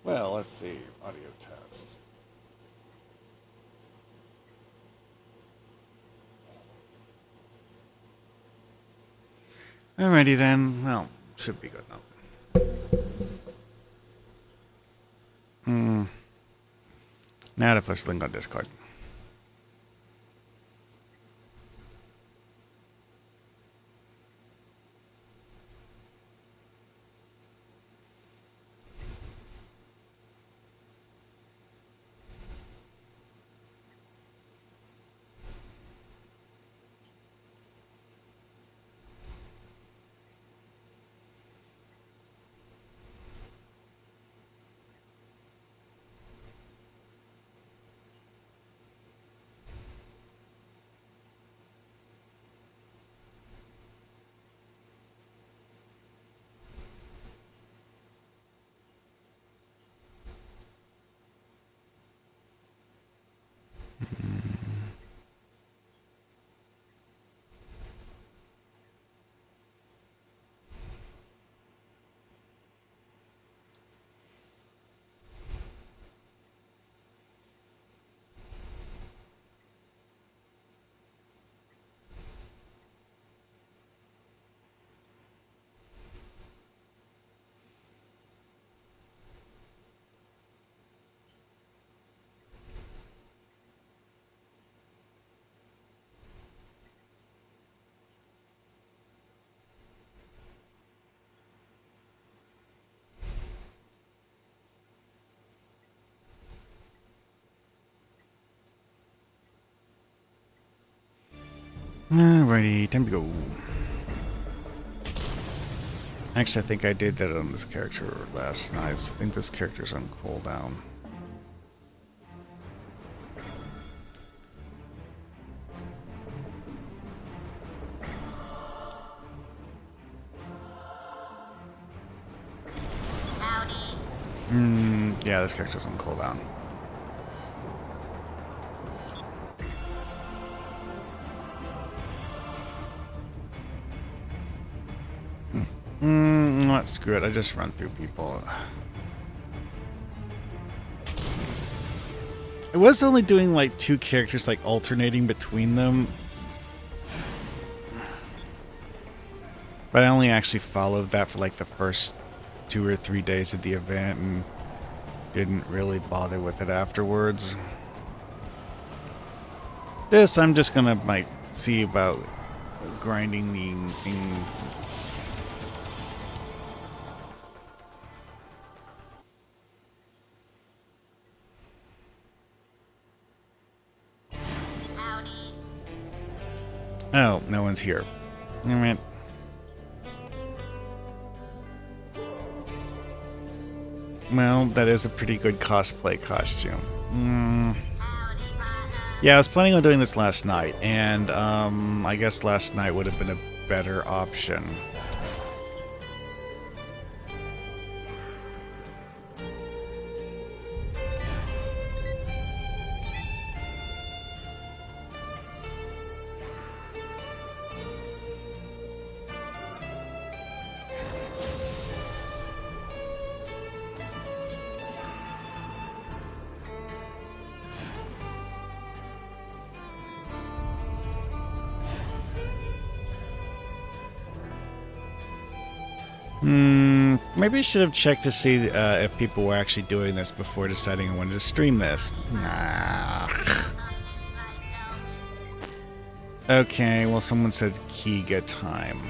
Well, let's see. Audio test. Alrighty then. Well, should be good now. Now to push link on Discord. Alrighty, time to go. Actually, I think I did that on this character last night, so I think this character's on cooldown. Yeah, this character's on cooldown. Not screw it. I just run through people. I was only doing like 2 characters, like alternating between them. But I only actually followed that for like the first 2 or 3 days of the event and didn't really bother with it afterwards. This, I'm just gonna like see about grinding the things. Oh, no one's here. Alright. Well, that is a pretty good cosplay costume. Yeah, I was planning on doing this last night, and I guess last night would have been a better option. Maybe I should have checked to see if people were actually doing this before deciding I wanted to stream this. Nah. Okay, well, someone said Kiga time.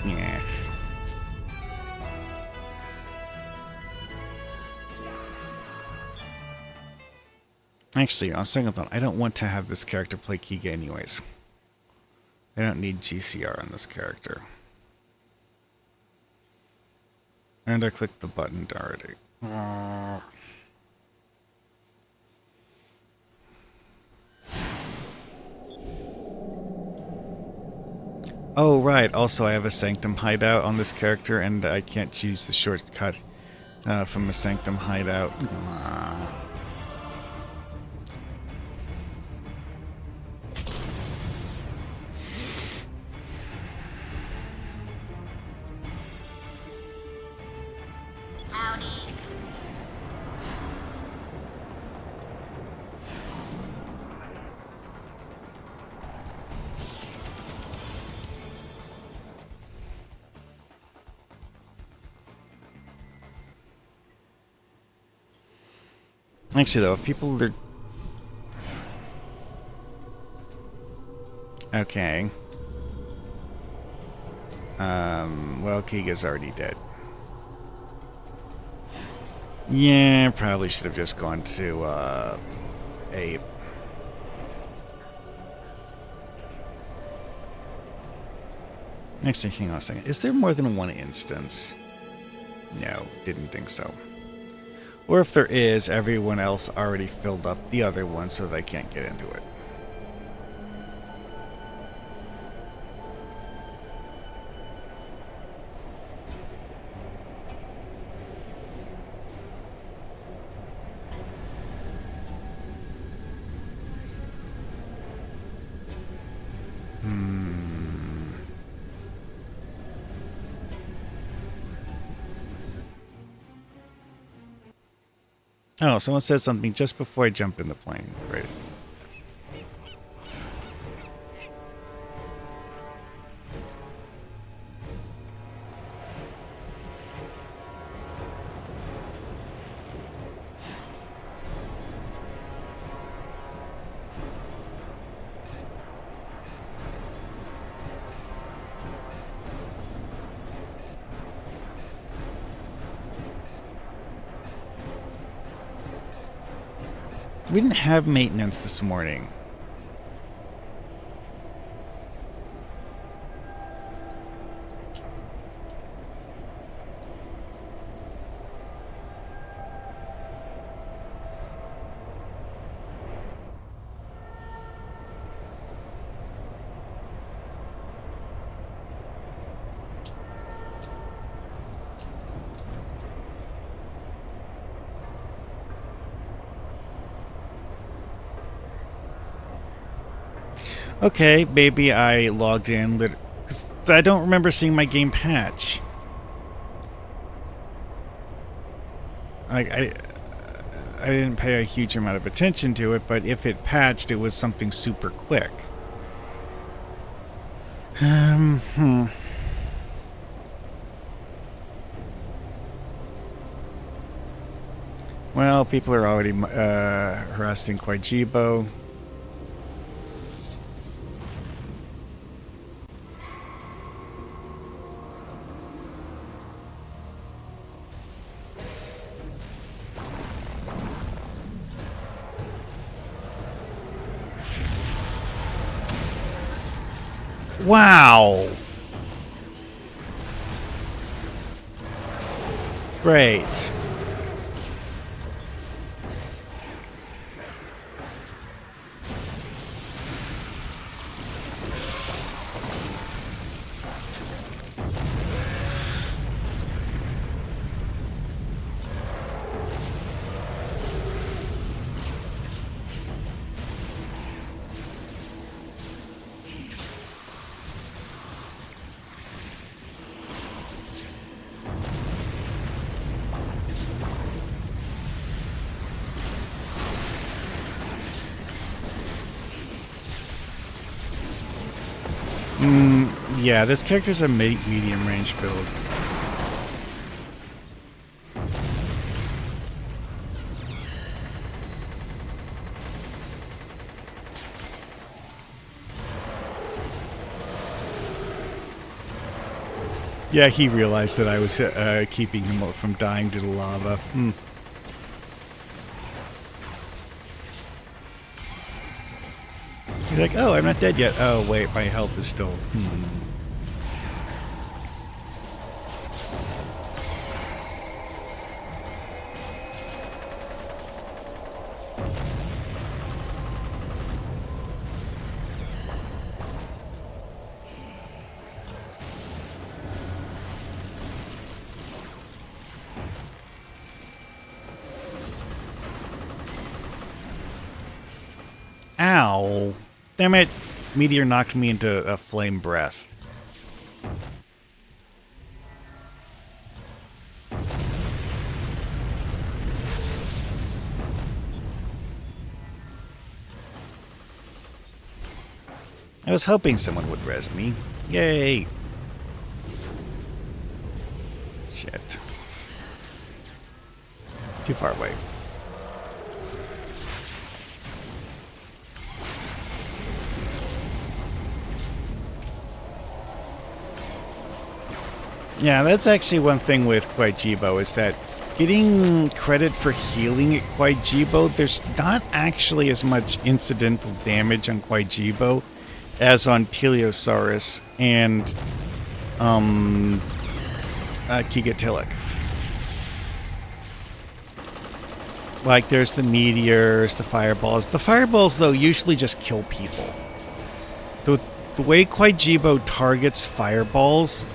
Yeah. Actually, on second thought, I don't want to have this character play Kiga anyways. I don't need GCR on this character. And I clicked the button already. Oh, right. Also, I have a Sanctum hideout on this character, and I can't choose the shortcut from a Sanctum hideout. Actually, though, if people are... Okay. Well, Kiga's already dead. Yeah, probably should have just gone to, Abe. Actually, hang on a second. Is there more than one instance? No, didn't think so. Or if there is, everyone else already filled up the other one so they can't get into it. Oh, someone said something just before I jump in the plane. Great. We didn't have maintenance this morning. Okay, maybe I logged in, because I don't remember seeing my game patch. Like, I didn't pay a huge amount of attention to it, but if it patched, it was something super quick. Well, people are already harassing Koijibo. Wow! Great. Yeah, this character's a medium range build. Yeah, he realized that I was keeping him from dying to the lava. He's like, oh, I'm not dead yet. Oh, wait, my health is still... Ow. Damn it. Meteor knocked me into a flame breath. I was hoping someone would res me. Yay. Shit. Too far away. Yeah, that's actually one thing with Kwaijibo is that getting credit for healing at Kwaijibo, there's not actually as much incidental damage on Kwaijibo as on Teleosaurus and Gigatilic. Like, there's the meteors, the fireballs. The fireballs, though, usually just kill people. The way Kwaijibo targets fireballs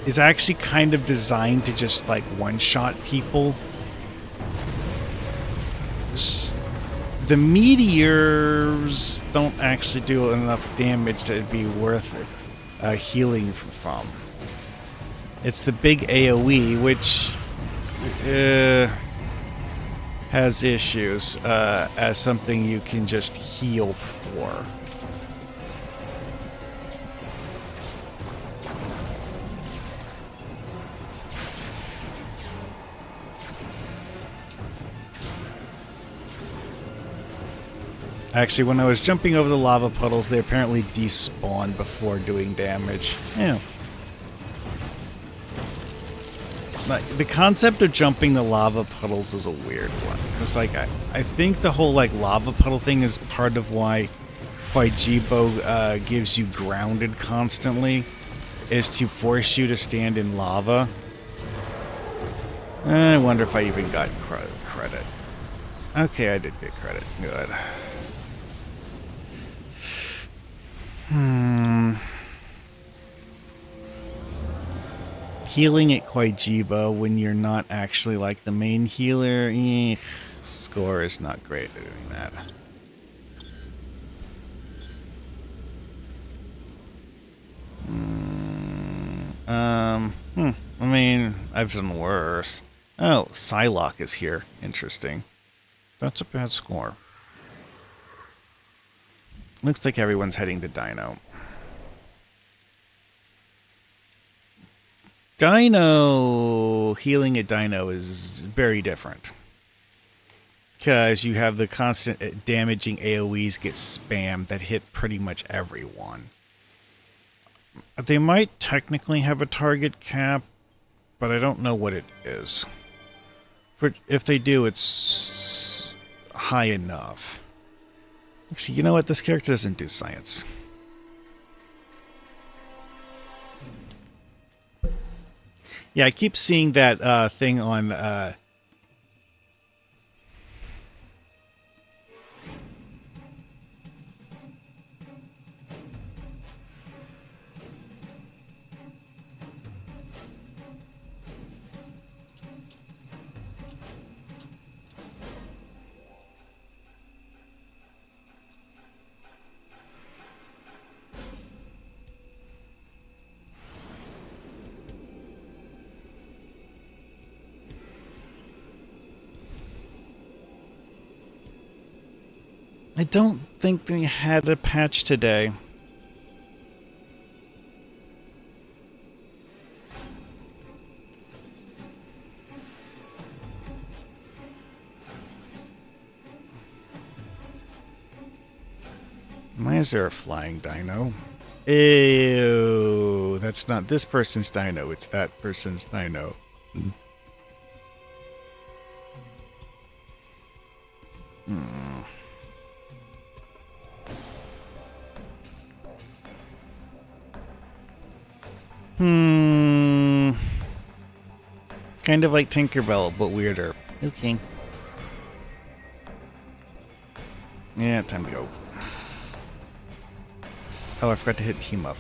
is actually kind of designed to just, like, one-shot people. The meteors don't actually do enough damage to be worth healing from. It's the big AoE, which has issues as something you can just heal for. Actually, when I was jumping over the lava puddles, they apparently despawned before doing damage. Yeah. Like, the concept of jumping the lava puddles is a weird one. It's like, I think the whole, like, lava puddle thing is part of why Kwaijibo gives you grounded constantly, is to force you to stand in lava. I wonder if I even got credit. Okay, I did get credit. Good. Healing at Kwaijibo when you're not actually like the main healer, score is not great at doing that. I mean, I've done worse. Oh, Psylocke is here. Interesting. That's a bad score. Looks like everyone's heading to Dino. Healing at Dino is very different. Because you have the constant damaging AoEs get spammed that hit pretty much everyone. They might technically have a target cap, but I don't know what it is. If they do, it's high enough. Actually, you know what? This character doesn't do science. Yeah, I keep seeing that thing on... I don't think they had a patch today. Why is there a flying dino? Ew, that's not this person's dino, it's that person's dino. Kind of like Tinkerbell, but weirder. Okay. Yeah, time to go. Oh, I forgot to hit team up.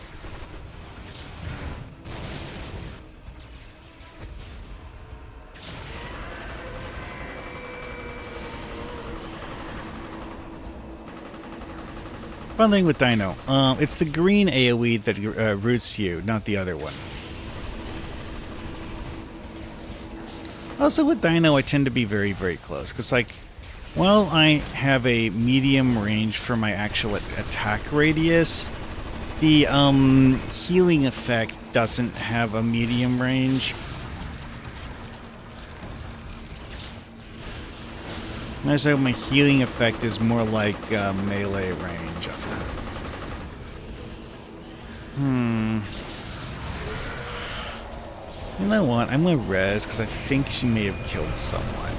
Fun thing with Dino. It's the green AoE that roots you, not the other one. Also with Dino, I tend to be very, very close. Because, like, while I have a medium range for my actual attack radius, the healing effect doesn't have a medium range. So my healing effect is more like melee range. You know what? I'm gonna res because I think she may have killed someone.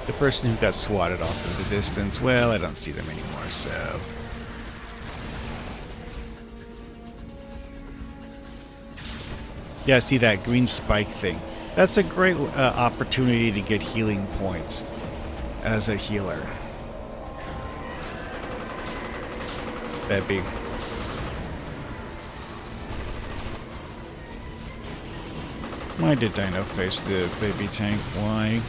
The person who got swatted off in the distance, well, I don't see them anymore, so... Yeah, see that green spike thing. That's a great opportunity to get healing points as a healer. Baby. Why did Dino face the baby tank? Why?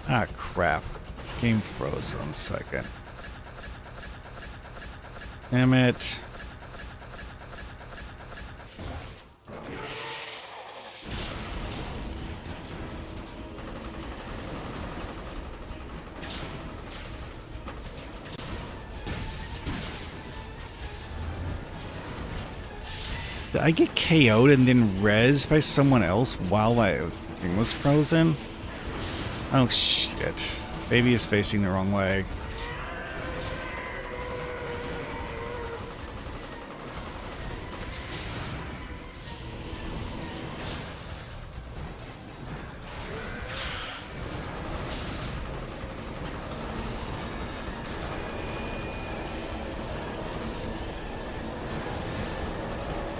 Ah, crap. Game froze on a second. Damn it. Did I get KO'd and then res by someone else while my thing was frozen? Oh shit. Baby is facing the wrong way.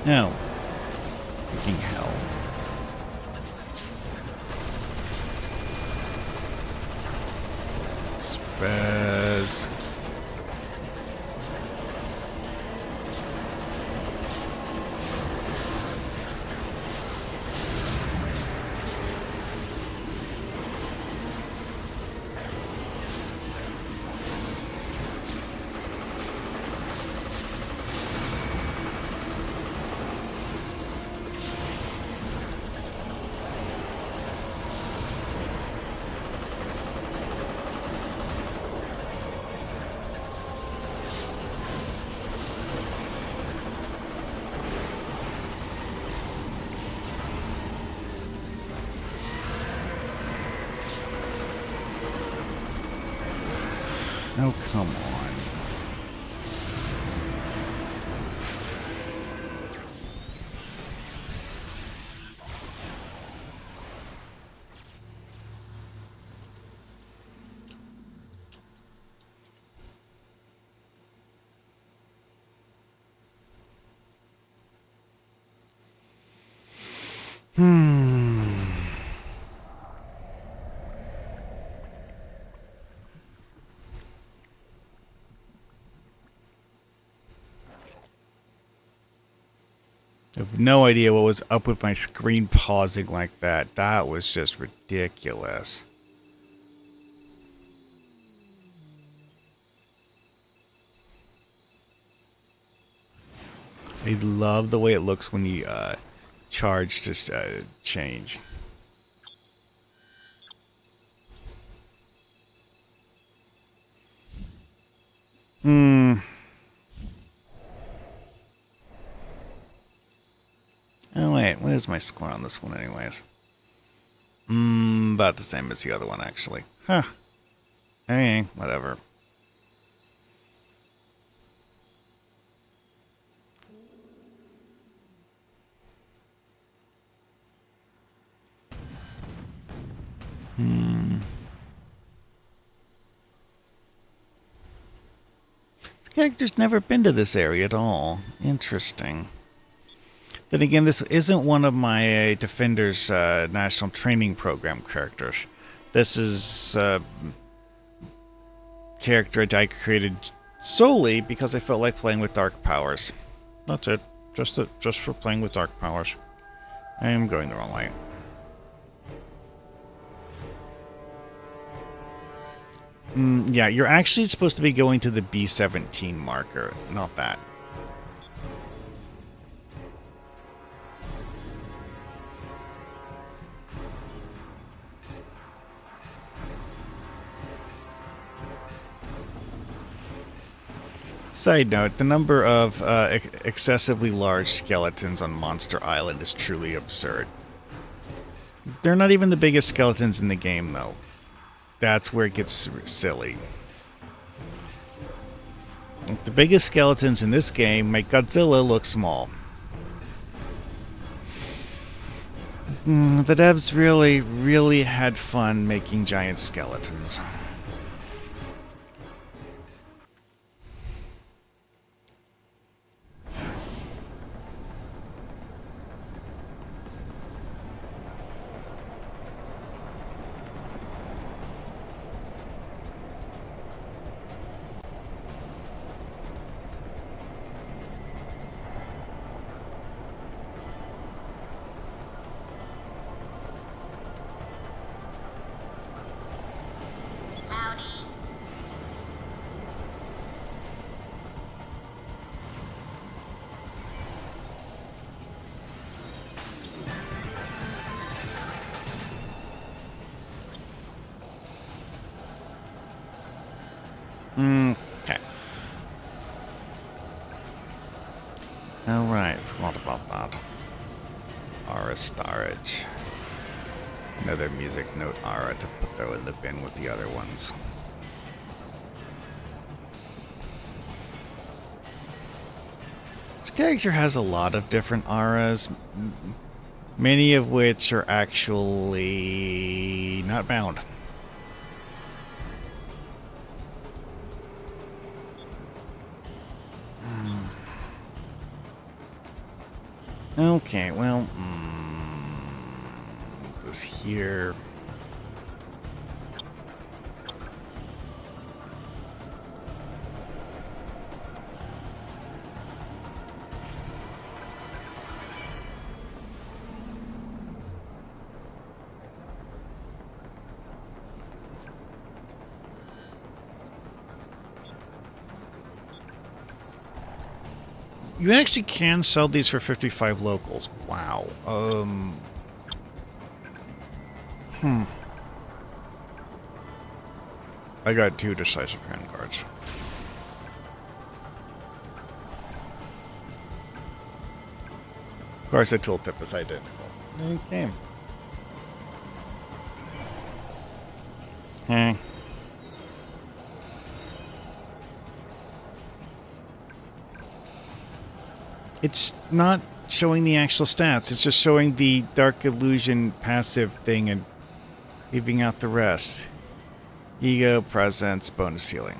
No. Freaking hell. Spaz. Oh, come on. I have no idea what was up with my screen pausing like that. That was just ridiculous. I love the way it looks when you charge to change. Oh wait, what is my score on this one anyways? About the same as the other one actually. Huh. Hey, whatever. This character's never been to this area at all. Interesting. Then again, this isn't one of my Defenders National Training Program characters. This is a character I created solely because I felt like playing with dark powers. That's it. Just for playing with dark powers. I am going the wrong way. Yeah, you're actually supposed to be going to the B-17 marker, not that. Side note, the number of excessively large skeletons on Monster Island is truly absurd. They're not even the biggest skeletons in the game, though. That's where it gets silly. The biggest skeletons in this game make Godzilla look small. The devs really had fun making giant skeletons. Okay. Alright, what about that? Aura storage. Another music note Aura to throw in the bin with the other ones. This character has a lot of different auras, many of which are actually not bound. Okay, well, this here. You actually can sell these for 55 locals. Wow. I got 2 decisive hand cards. Of course, the tooltip is identical. Okay. Hey. It's not showing the actual stats. It's just showing the Dark Illusion passive thing and leaving out the rest. Ego, presence, bonus healing.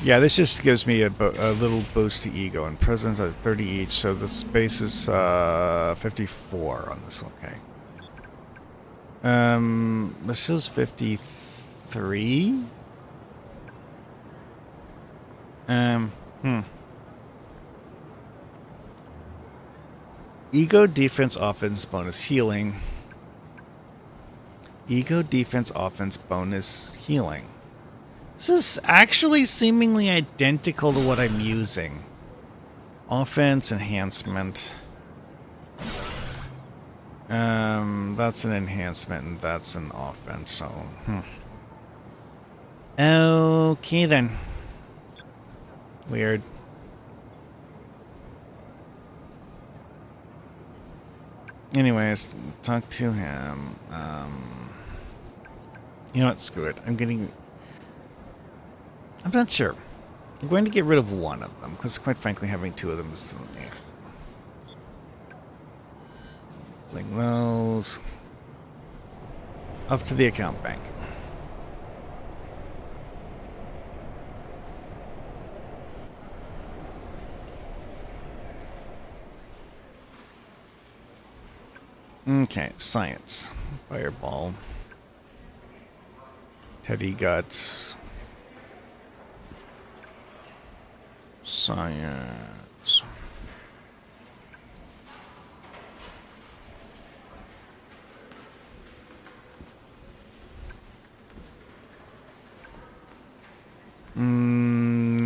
Yeah, this just gives me a little boost to ego, and presence at 30 each, so the space is 54 on this one. Okay. This is 53. Ego, defense, offense, bonus healing. Ego, defense, offense, bonus healing. This is actually seemingly identical to what I'm using. Offense, enhancement. That's an enhancement and that's an offense, so, Okay then. Weird. Anyways, talk to him. You know what, screw it. I'm not sure. I'm going to get rid of one of them, because quite frankly having 2 of them is... Fling those. Up to the account bank. Okay, science. Fireball. Heavy guts. Science.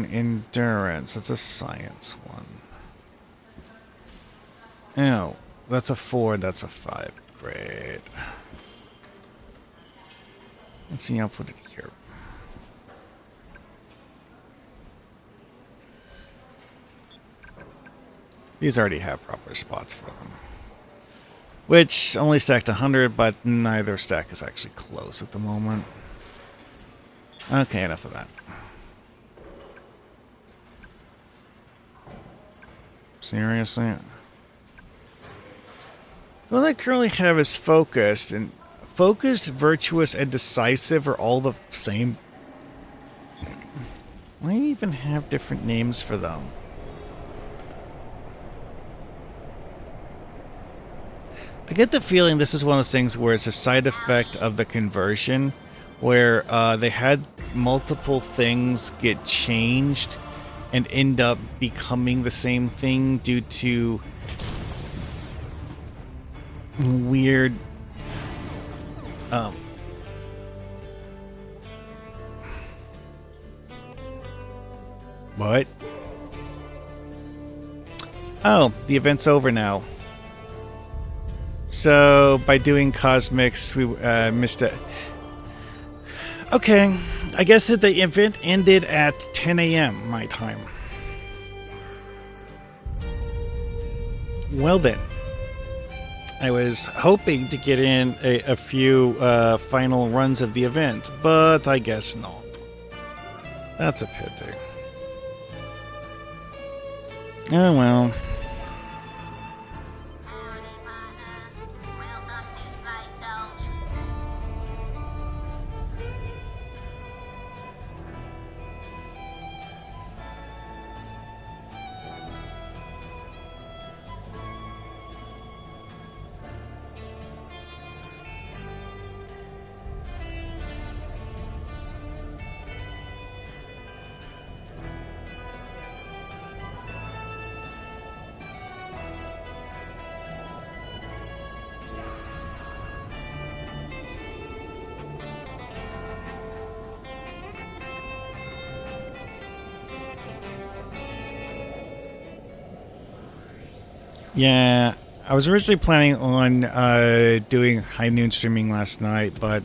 Endurance. That's a science one. Oh, that's a 4, that's a 5. Great. Actually, I'll put it here. These already have proper spots for them. Which only stacked 100, but neither stack is actually close at the moment. Okay, enough of that. Seriously? What I currently have is focused, and focused, virtuous, and decisive are all the same. Why do you even have different names for them? I get the feeling this is one of those things where it's a side effect of the conversion, where they had multiple things get changed and end up becoming the same thing due to weird what? Oh, the event's over now. So by doing cosmics, we missed it. Okay, I guess that the event ended at 10 a.m. my time. Well then, I was hoping to get in a few final runs of the event, but I guess not. That's a pity. Oh well. Welcome to Snake Gulch. Yeah, I was originally planning on doing high noon streaming last night, but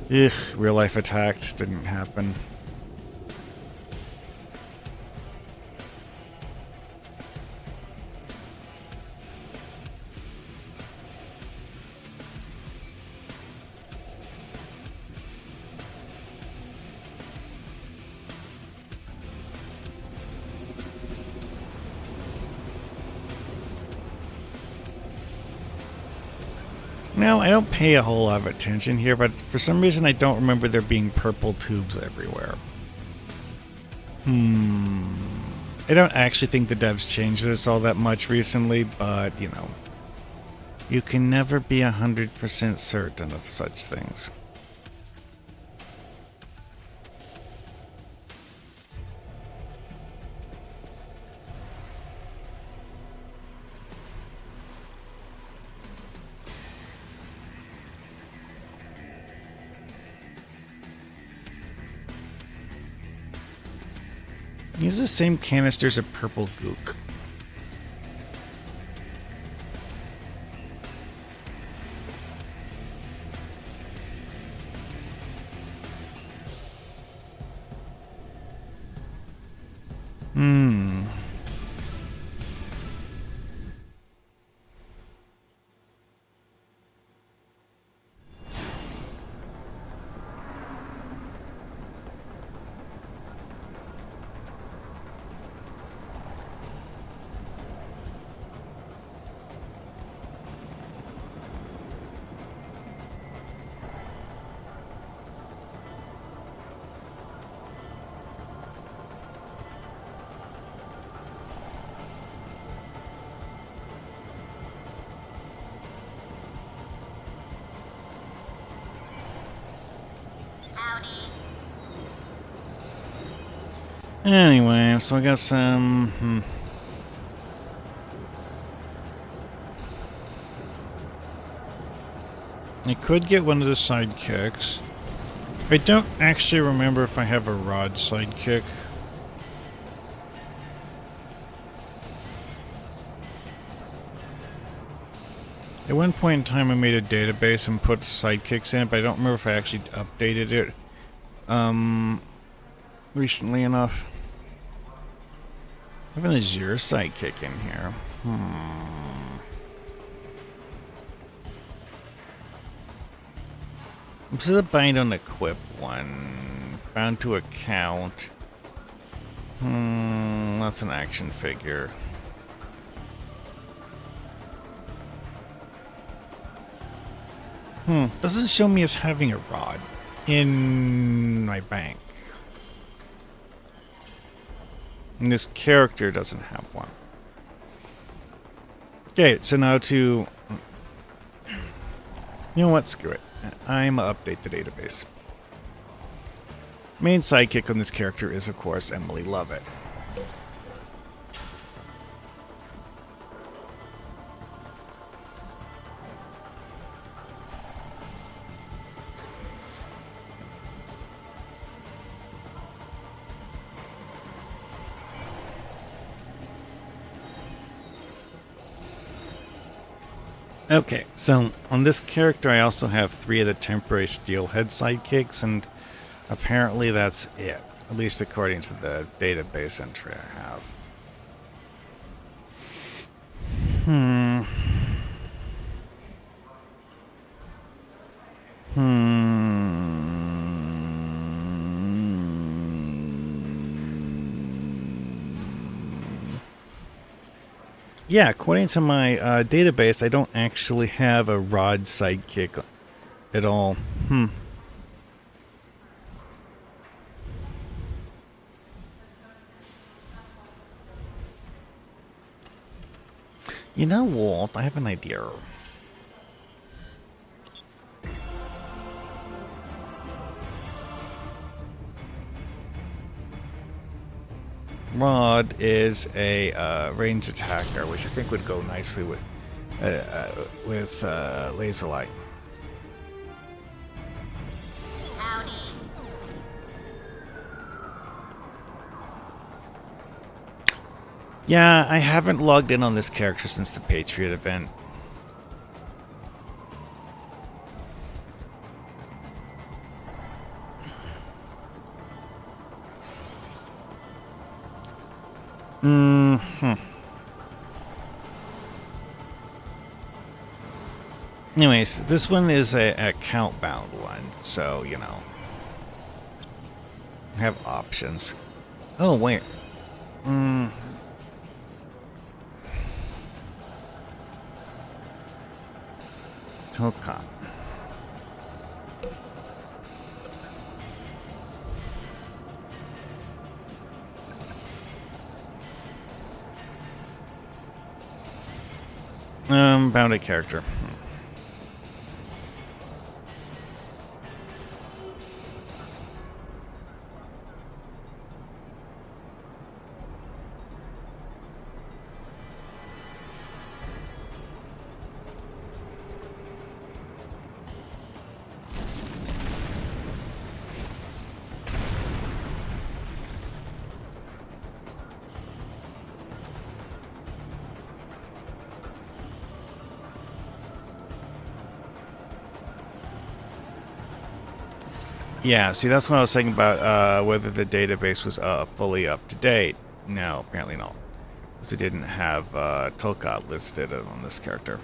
real life attacked didn't happen. No, I don't pay a whole lot of attention here, but for some reason I don't remember there being purple tubes everywhere. I don't actually think the devs changed this all that much recently, but, you know, you can never be 100% certain of such things. Use the same canisters of purple gook. Anyway, so I got some... I could get one of the sidekicks. I don't actually remember if I have a rod sidekick. At one point in time, I made a database and put sidekicks in it, but I don't remember if I actually updated it recently enough. I have an Azure sidekick in here. This is a bind on equip one. Bound to account. That's an action figure. Doesn't show me as having a rod in my bank. And this character doesn't have one. Okay, so now to... You know what? Screw it. I'm gonna update the database. Main sidekick on this character is, of course, Emily Lovett. Okay, so on this character I also have 3 of the temporary steelhead sidekicks, and apparently that's it. At least according to the database entry I have. Yeah, according to my database, I don't actually have a rod sidekick at all. You know what? I have an idea. Rod is a range attacker, which I think would go nicely with laser light. Howdy. Yeah, I haven't logged in on this character since the Patriot event. Anyways, this one is a account-bound one, so, you know. I have options. Oh, wait. Tocop. Bounded character. Yeah, see, that's what I was saying about whether the database was fully up to date. No, apparently not. Because it didn't have Tolkot listed on this character.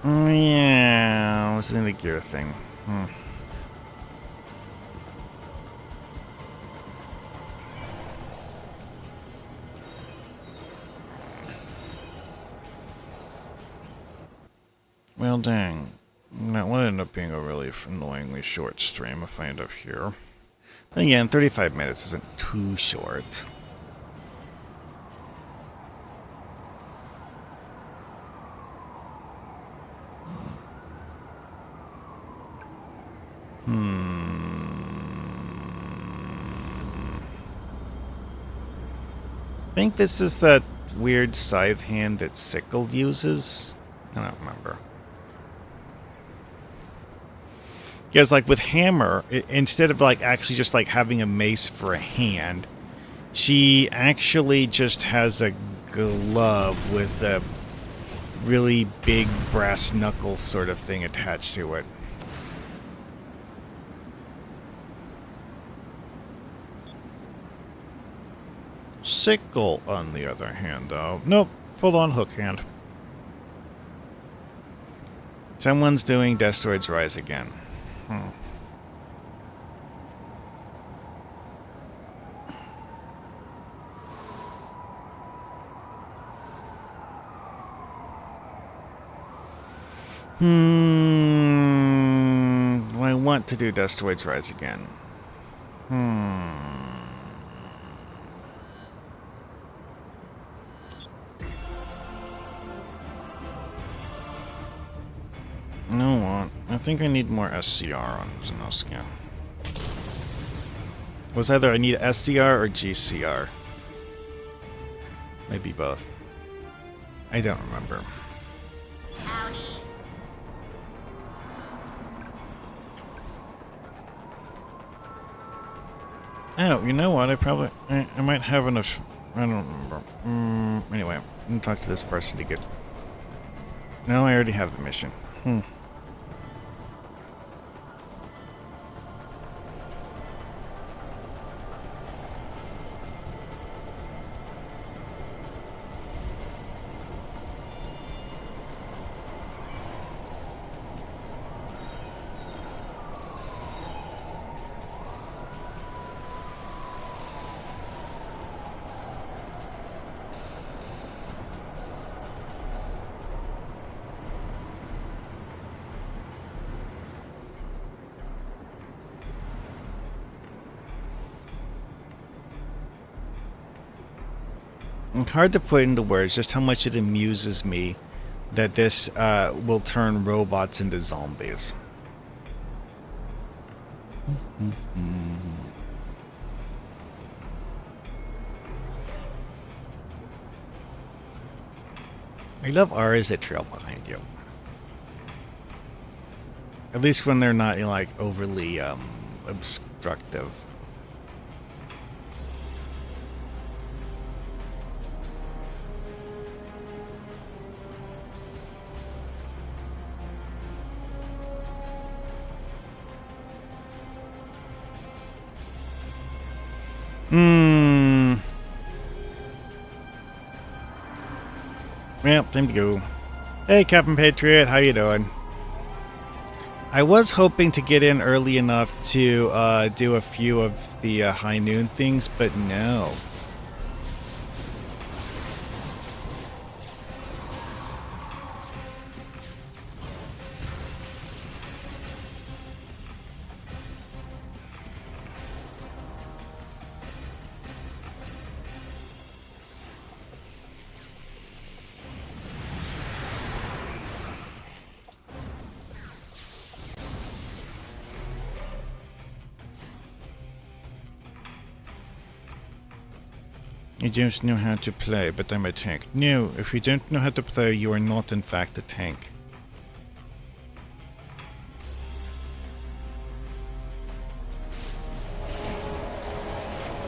Yeah, I was doing the gear thing. Well, dang. That would end up being a really annoyingly short stream if I end up here. Then again, 35 minutes isn't too short. I think this is the weird scythe hand that Sickle uses? I don't remember. Because, like, with Hammer, instead of, like, actually just, like, having a mace for a hand, she actually just has a glove with a really big brass knuckle sort of thing attached to it. Sickle, on the other hand, though. Nope, full-on hook hand. Someone's doing Destroids Rise again. I want to do Destroids Rise again. You know what? I think I need more SCR on Xenoskia. It was either I need SCR or GCR. Maybe both. I don't remember. Howdy. Oh, you know what? I might have enough. I don't remember. Anyway, I'm gonna talk to this person to get. No, I already have the mission. It's hard to put into words just how much it amuses me that this will turn robots into zombies. I love R's that trail behind you. At least when they're not, like, overly obstructive. Well, time to go. Hey, Captain Patriot, how you doing? I was hoping to get in early enough to do a few of the high noon things, but no. I don't know how to play, but I'm a tank. No, if you don't know how to play, you are not in fact a tank.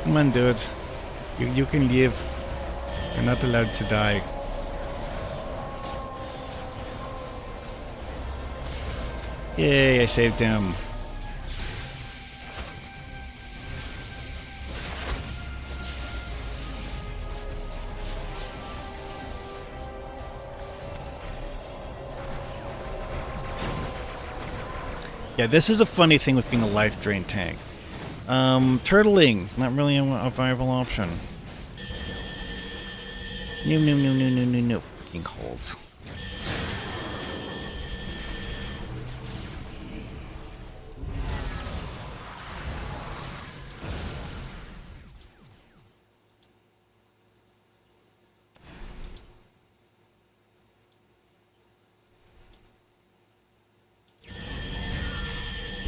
Come on, dude. You can live. You're not allowed to die. Yay, I saved him. Yeah, this is a funny thing with being a life drain tank. Turtling, not really a viable option. No. Fucking holds.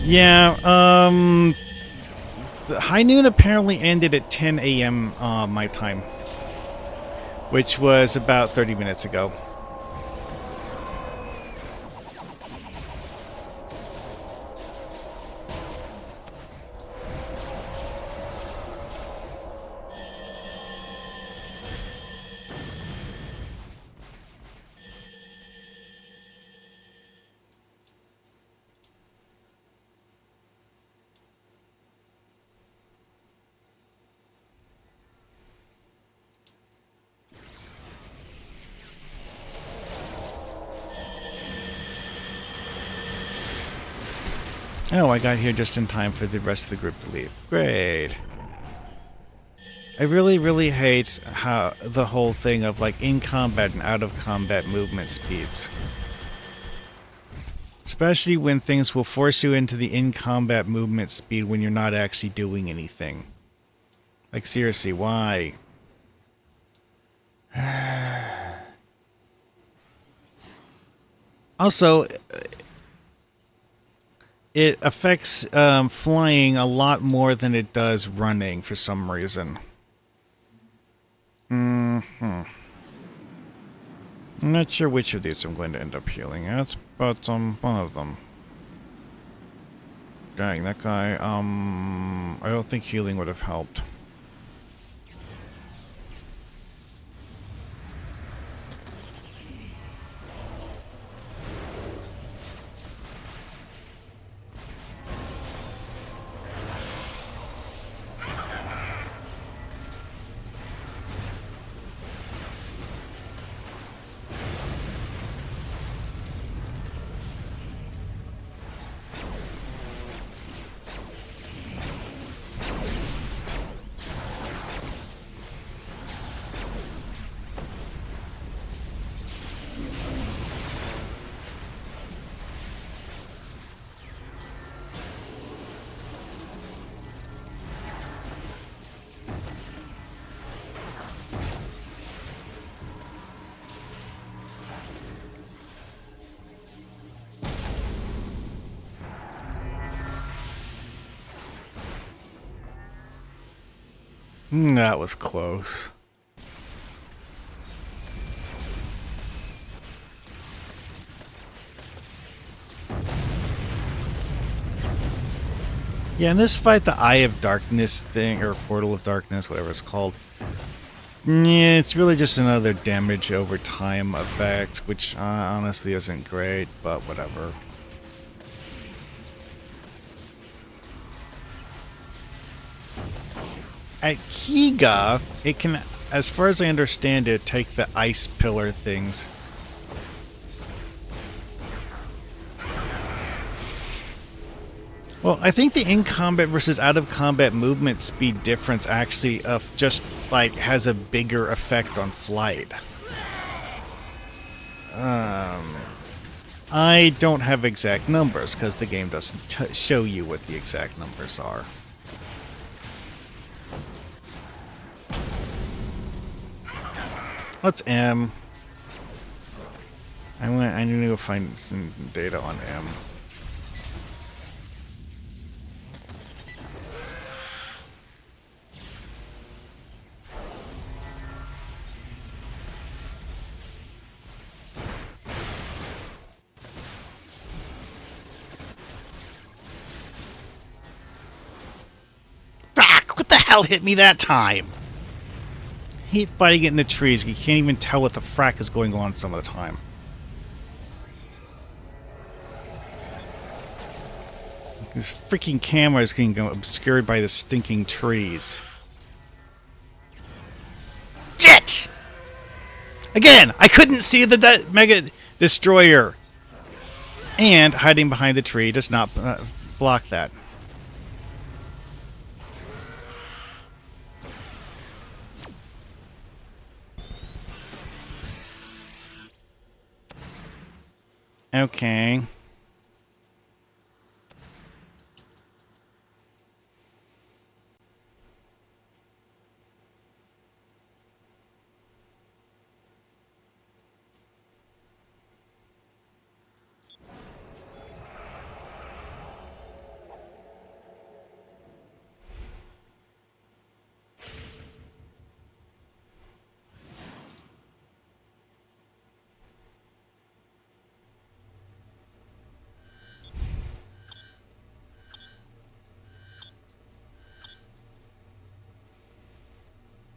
Yeah, the high noon apparently ended at 10 a.m. My time. which was about 30 minutes ago. Oh, I got here just in time for the rest of the group to leave. Great. I really, really hate how the whole thing of like in combat and out of combat movement speeds. Especially when things will force you into the in combat movement speed when you're not actually doing anything. Like seriously, why? Also, it affects flying a lot more than it does running for some reason. I'm not sure which of these I'm going to end up healing at, but one of them. Dang, that guy, I don't think healing would have helped. That was close. Yeah, in this fight, the Eye of Darkness thing, or Portal of Darkness, whatever it's called, yeah, it's really just another damage over time effect, which honestly isn't great, but whatever. At Kiga, it can, as far as I understand it, take the ice pillar things. Well, I think the in-combat versus out-of-combat movement speed difference actually just, like, has a bigger effect on flight. I don't have exact numbers, because the game doesn't show you what the exact numbers are. What's M? I need to go find some data on M. Fuck! What the hell hit me that time? I hate fighting it in the trees. You can't even tell what the frack is going on some of the time. This freaking camera is getting obscured by the stinking trees. Shit! Again, I couldn't see the Mega Destroyer. And hiding behind the tree does not block that. Okay.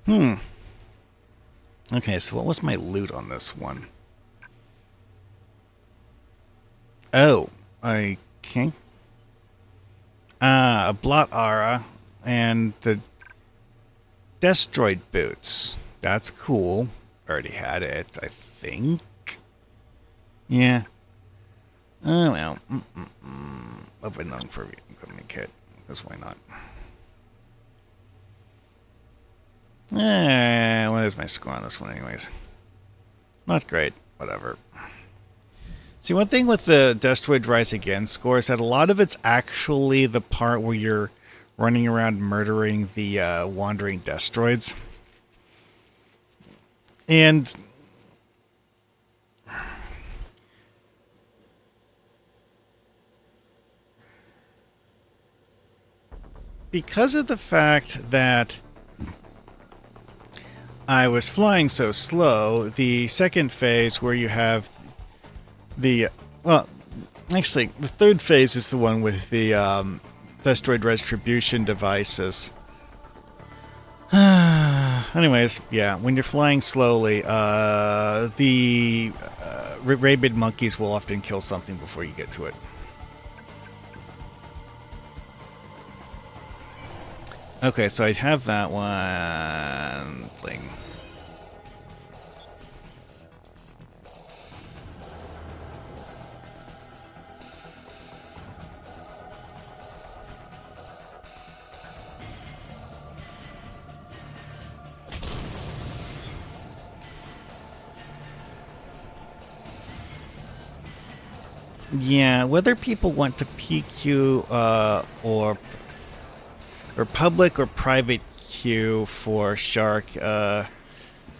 Okay, so what was my loot on this one? Oh, okay. A blot aura and the destroyed boots. That's cool. Already had it, I think. Yeah. Oh well. Open them for equipment kit. Because why not? What is my score on this one, anyways? Not great. Whatever. See, one thing with the Destroyed Rise Again score is that a lot of it's actually the part where you're running around murdering the wandering Destroids. And because of the fact that I was flying so slow, the second phase where you have the... Well, actually, the third phase is the one with the Destroyed Retribution devices. Anyways, yeah, when you're flying slowly, the rabid monkeys will often kill something before you get to it. Okay, so I'd have that one thing. Yeah, whether people want to PQ or public or private queue for shark,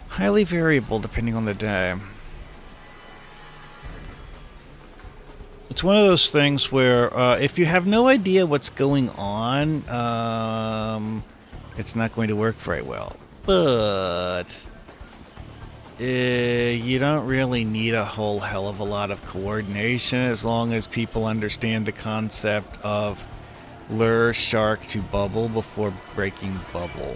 highly variable depending on the day. It's one of those things where if you have no idea what's going on, it's not going to work very well. But you don't really need a whole hell of a lot of coordination as long as people understand the concept of lure shark to bubble before breaking bubble.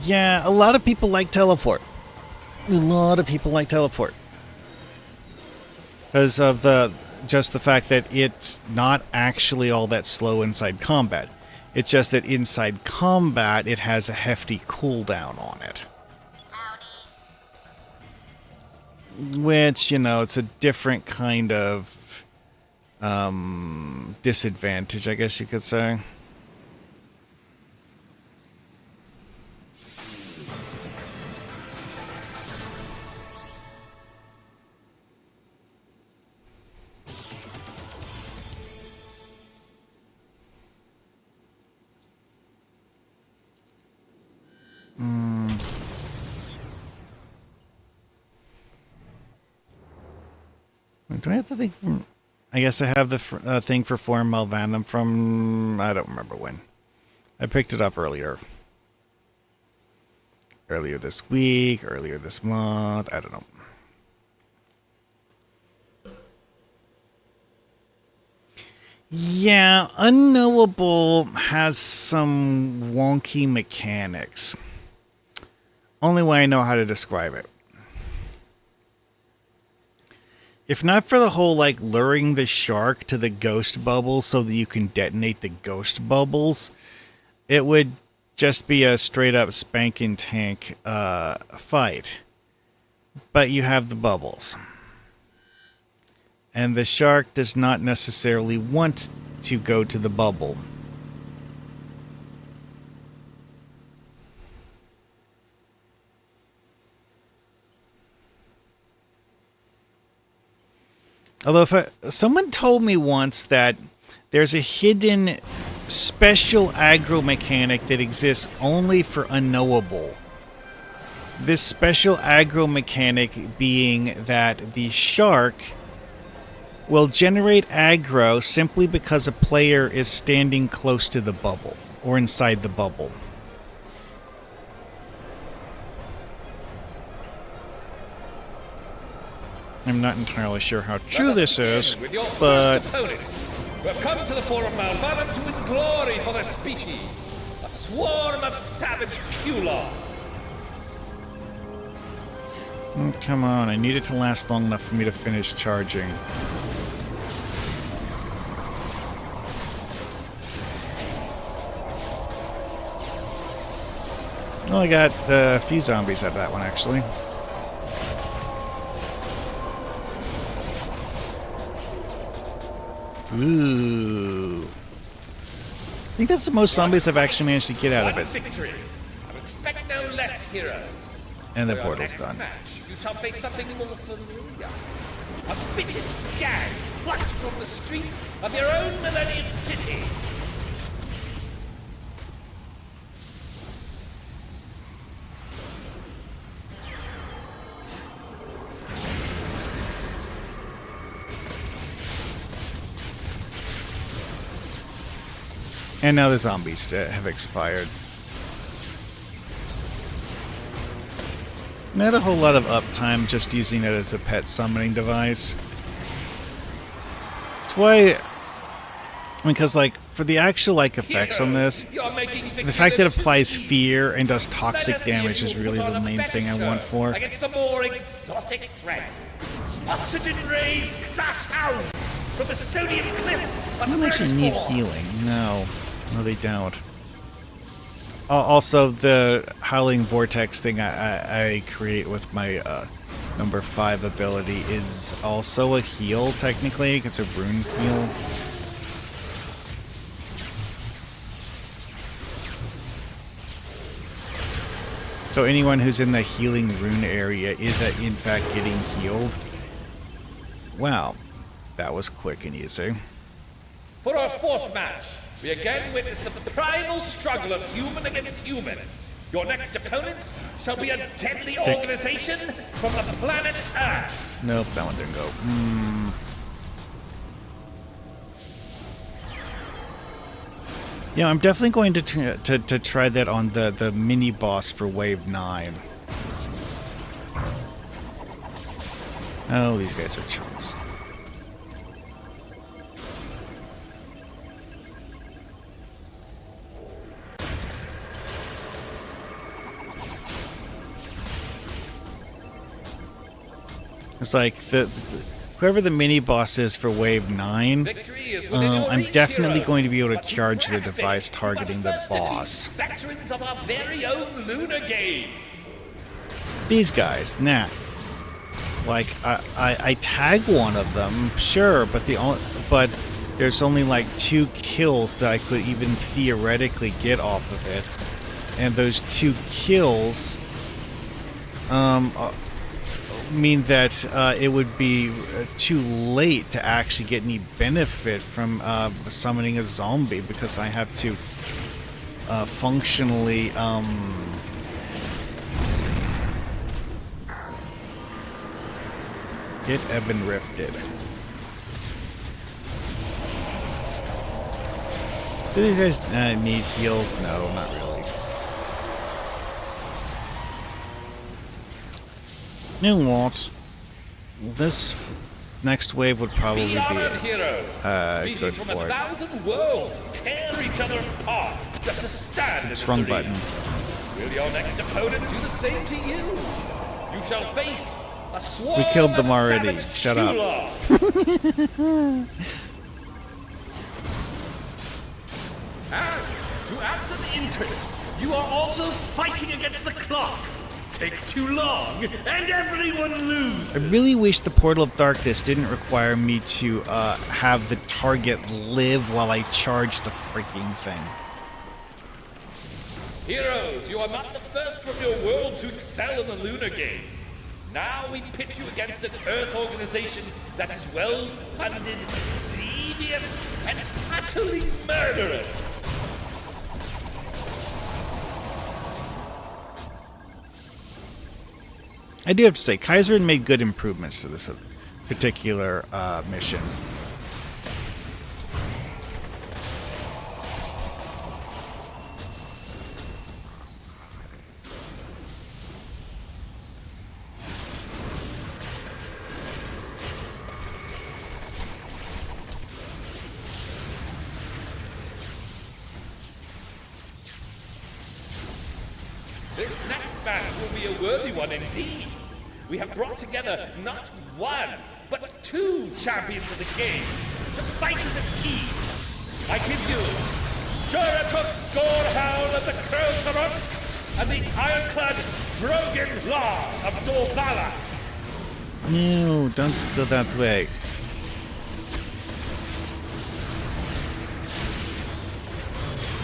Yeah, a lot of people like teleport. A lot of people like teleport. Because of just the fact that it's not actually all that slow inside combat. It's just that inside combat, it has a hefty cooldown on it. Which, it's a different kind of disadvantage, I guess you could say. Do I have the thing from... I guess I have the thing for Foreign Malvanum from... I don't remember when. I picked it up earlier. Earlier this week, earlier this month, I don't know. Yeah, Unknowable has some wonky mechanics. Only way I know how to describe it. If not for the whole, luring the shark to the ghost bubbles so that you can detonate the ghost bubbles, it would just be a straight-up spanking tank fight. But you have the bubbles. And the shark does not necessarily want to go to the bubble. Although someone told me once that there's a hidden special aggro mechanic that exists only for unknowable. This special aggro mechanic being that the shark will generate aggro simply because a player is standing close to the bubble or inside the bubble. I'm not entirely sure how true this is, but we've come to the Forum Malvern to win glory for their species. A swarm of savage Kulon. Come on, I need it to last long enough for me to finish charging. Well, I got a few zombies out of that one, actually. Ooh. I think that's the most zombies I've actually managed to get out of it. Victory. I expect no less, heroes. And the For your portal's next done. Match, you shall face something more familiar. A vicious gang plucked from the streets of your own Millennium City. And now the zombies have expired. Not a whole lot of uptime just using it as a pet summoning device. That's why, because like for the actual like effects on this, the fact that it applies fear and does toxic damage is really the main thing I want for. Against a more exotic threat. Oxygen-raised Xash Hound from the sodium cliff. I don't actually need healing. No, they don't. Also, the Howling Vortex thing I create with my number 5 ability is also a heal, technically. It's a rune heal. So anyone who's in the healing rune area is in fact getting healed. Wow, that was quick and easy. For our fourth match, we again witness the primal struggle of human against human. Your next opponents shall be a deadly organization from the planet Earth. Nope, that one didn't go. Yeah, I'm definitely going to try that on the mini boss for Wave 9. Oh, these guys are chumps. It's like whoever the mini boss is for Wave 9, I'm definitely going to be able to charge the device targeting the boss. Veterans of our very own lunar games. These guys, nah. Like I tag one of them, sure, but there's only like 2 kills that I could even theoretically get off of it, and those 2 kills mean that it would be too late to actually get any benefit from summoning a zombie, because I have to functionally get Ebon Rifted. Do you guys need heal? No, not really. You know what? This next wave would probably be good from for it. 1,000 worlds tear each other apart just to stand It's in wrong this arena. button. Will your next opponent do the same to you? You shall face a swarm We killed them of already. savage Shut up. Kulon. And to add some interest, you are also fighting against the clock. Takes too long, and everyone loses. I really wish the Portal of Darkness didn't require me to have the target live while I charge the freaking thing. Heroes, you are not the first from your world to excel in the Lunar Games. Now we pit you against an Earth organization that is well-funded, devious and utterly murderous. I do have to say, Kaiser made good improvements to this particular mission. This next match will be a worthy one indeed. We have brought together not one, but two champions of the game to fight as a team. I give you Juratuk Gorehound of the Crow and the ironclad Brogan Law of Dorvala. No, don't go that way.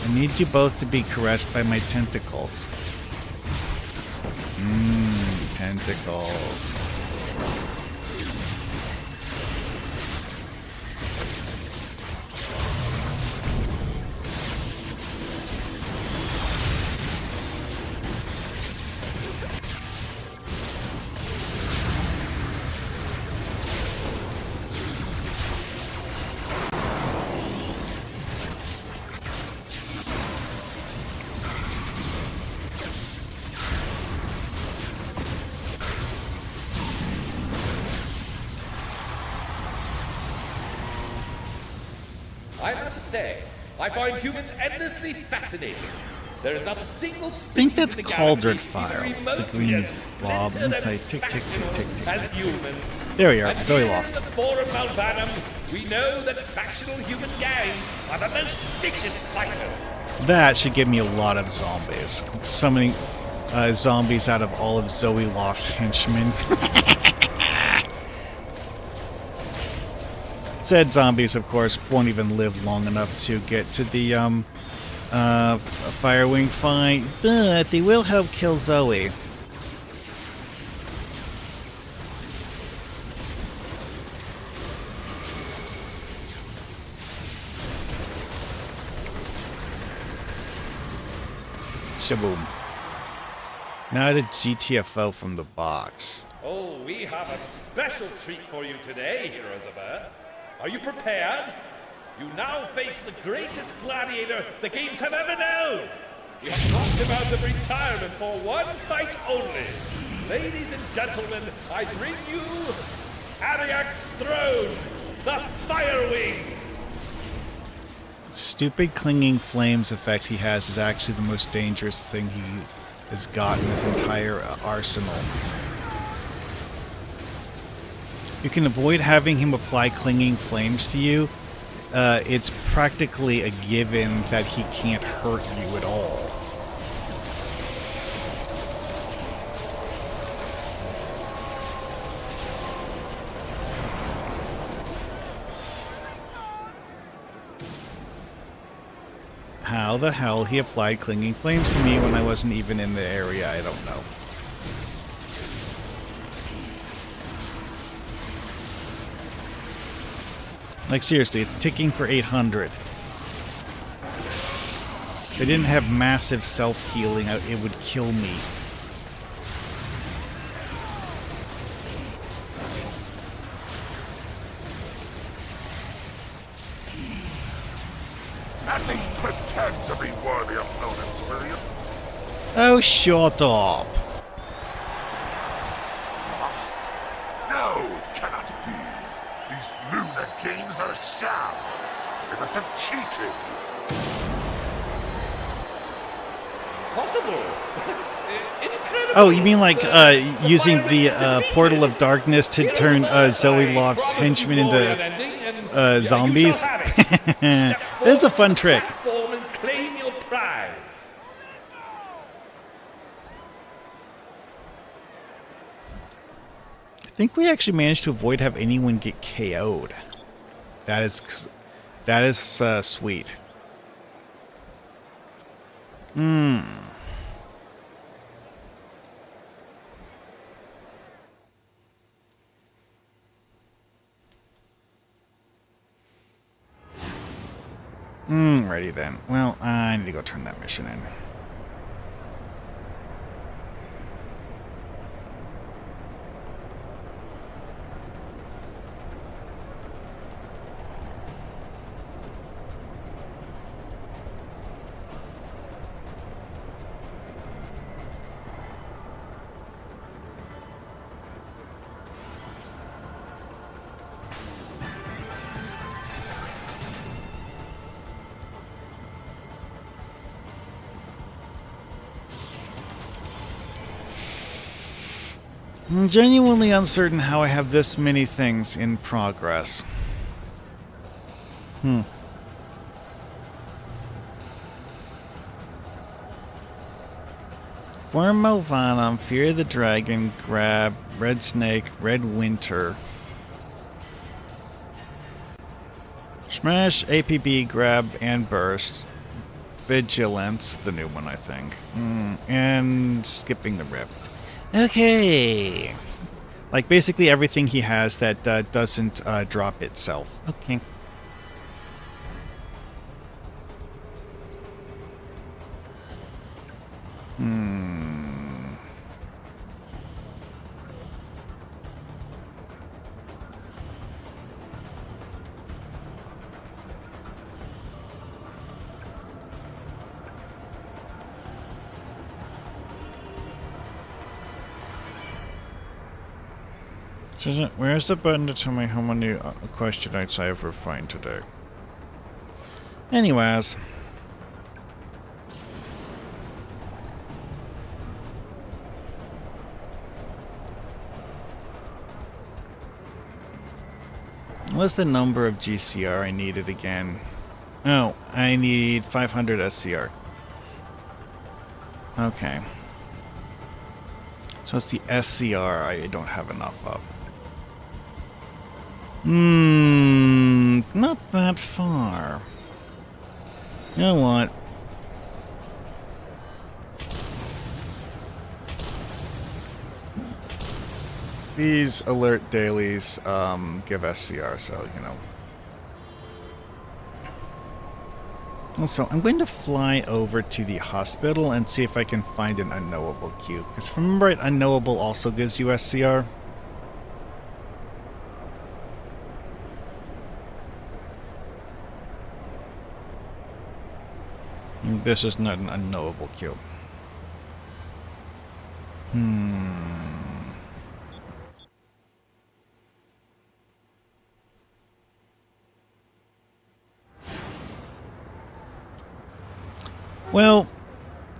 I need you both to be caressed by my tentacles. Tentacles. I must say, I find humans endlessly fascinating. There is not a single I species think that's in the cauldron galaxy fire. even The remotely green as blob. splintered and Tick, tick, tick, tick, tick, tick, tick, as tick. humans. There we are. And Zoe here Loft. in the Forum Malvanum, we know that factional human gangs are the most vicious fighters. That should give me a lot of zombies. Summoning zombies out of all of Zoe Loft's henchmen. Said zombies, of course, won't even live long enough to get to the Firewing fight, but they will help kill Zoe. Shaboom. Now the GTFO from the box. Oh, we have a special treat for you today, Heroes of Earth. Are you prepared? You now face the greatest gladiator the games have ever known. We have brought him out of retirement for one fight only. Ladies and gentlemen, I bring you Ariak's Throne, the Firewing. Stupid clinging flames effect he has is actually the most dangerous thing he has got in his entire arsenal. You can avoid having him apply clinging flames to you. It's practically a given that he can't hurt you at all. How the hell he applied clinging flames to me when I wasn't even in the area, I don't know. Like, seriously, it's ticking for 800. If I didn't have massive self-healing, it would kill me. At least pretend to be worthy opponents, will you? Oh, shut up. Must? No, it cannot be. These lunar games are a sham. They must have cheated. Possible. Incredible. Oh, you mean like using the Portal of Darkness to turn Zoe Loft's henchmen into zombies? That's a fun trick. Platform and claim your prize. I think we actually managed to avoid have anyone get KO'd. That is sweet. Righty then. Well, I need to go turn that mission in. I'm genuinely uncertain how I have this many things in progress. Form Venom, Fear the Dragon, Grab, Red Snake, Red Winter. Smash, APB, Grab, and Burst. Vigilance, the new one, I think. And Skipping the Rift. Okay. Like, basically everything he has that doesn't drop itself. Okay. Where's the button to tell me how many questions I have refined today? Anyways. What's the number of GCR I needed again? Oh, I need 500 SCR. Okay. So it's the SCR I don't have enough of. Not that far. You know what? These alert dailies give SCR, so, you know. Also, I'm going to fly over to the hospital and see if I can find an unknowable cube. Because if I remember right, unknowable also gives you SCR. This is not an unknowable cube. Well,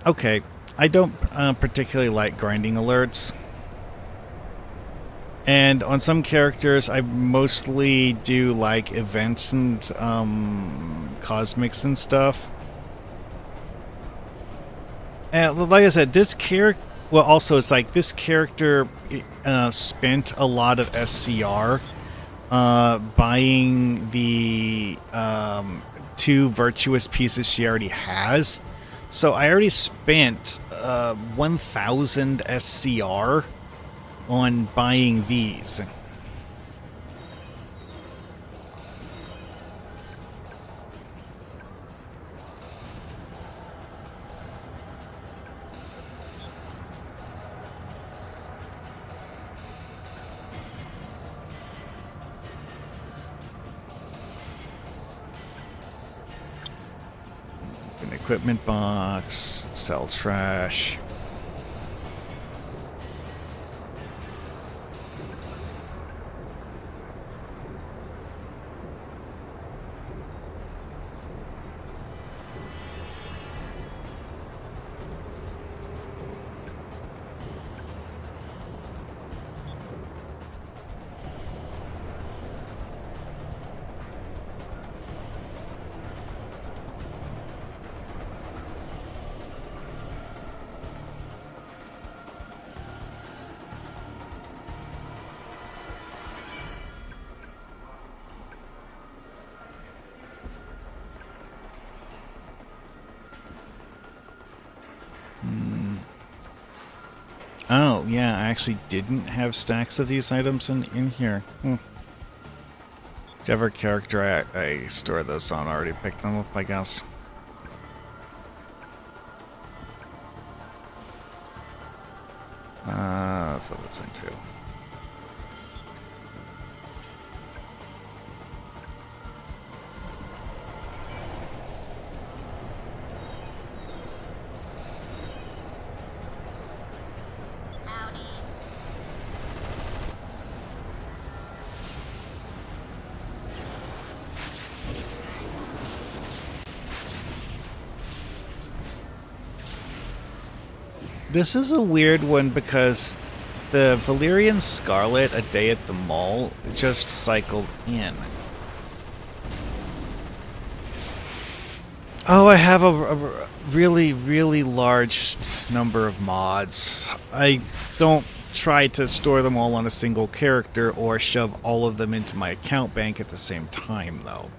okay. I don't particularly like grinding alerts. And on some characters, I mostly do like events and cosmics and stuff. And like I said, this character... Well, also, it's like this character spent a lot of SCR buying the 2 virtuous pieces she already has. So I already spent 1,000 SCR on buying these. An equipment box, sell trash. Oh, yeah, I actually didn't have stacks of these items in here. Whichever character I store those on already picked them up, I guess. Throw this in too. Howdy. This is a weird one because the Valyrian Scarlet, A Day at the Mall, just cycled in. Oh, I have a really, really large number of mods. I don't try to store them all on a single character or shove all of them into my account bank at the same time, though.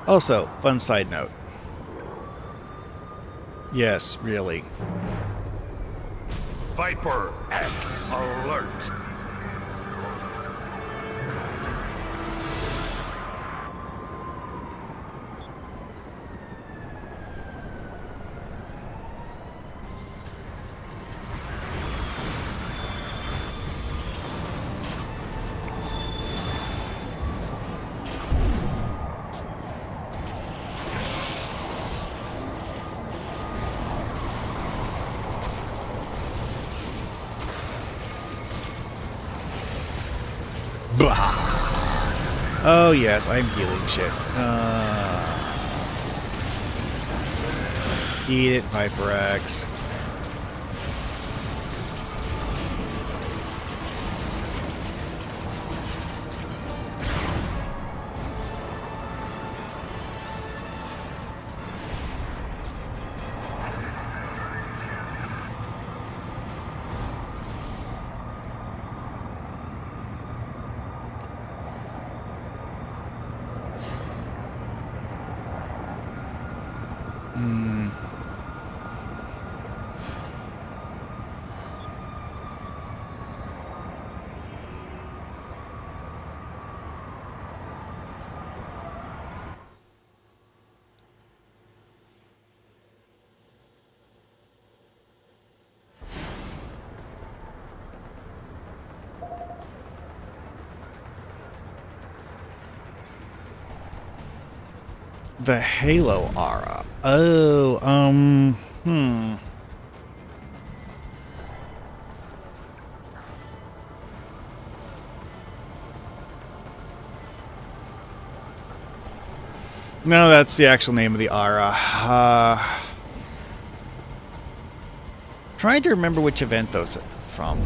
Also, fun side note. Yes, really. Viper X alert! Oh yes, I'm healing shit. Eat it, Viper X. The Halo aura. Oh, No, that's the actual name of the aura. Trying to remember which event those are from.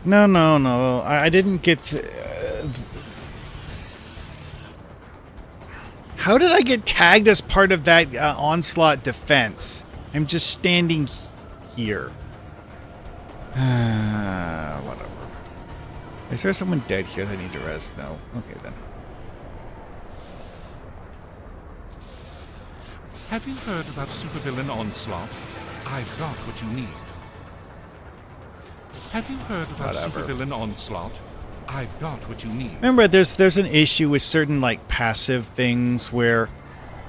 No. I didn't get... How did I get tagged as part of that onslaught defense? I'm just standing here. Whatever. Is there someone dead here that I need to rest? No. Okay, then. Have you heard about supervillain Onslaught? I've got what you need. Have you heard about supervillain Onslaught? I've got what you need. Remember, there's an issue with certain like passive things where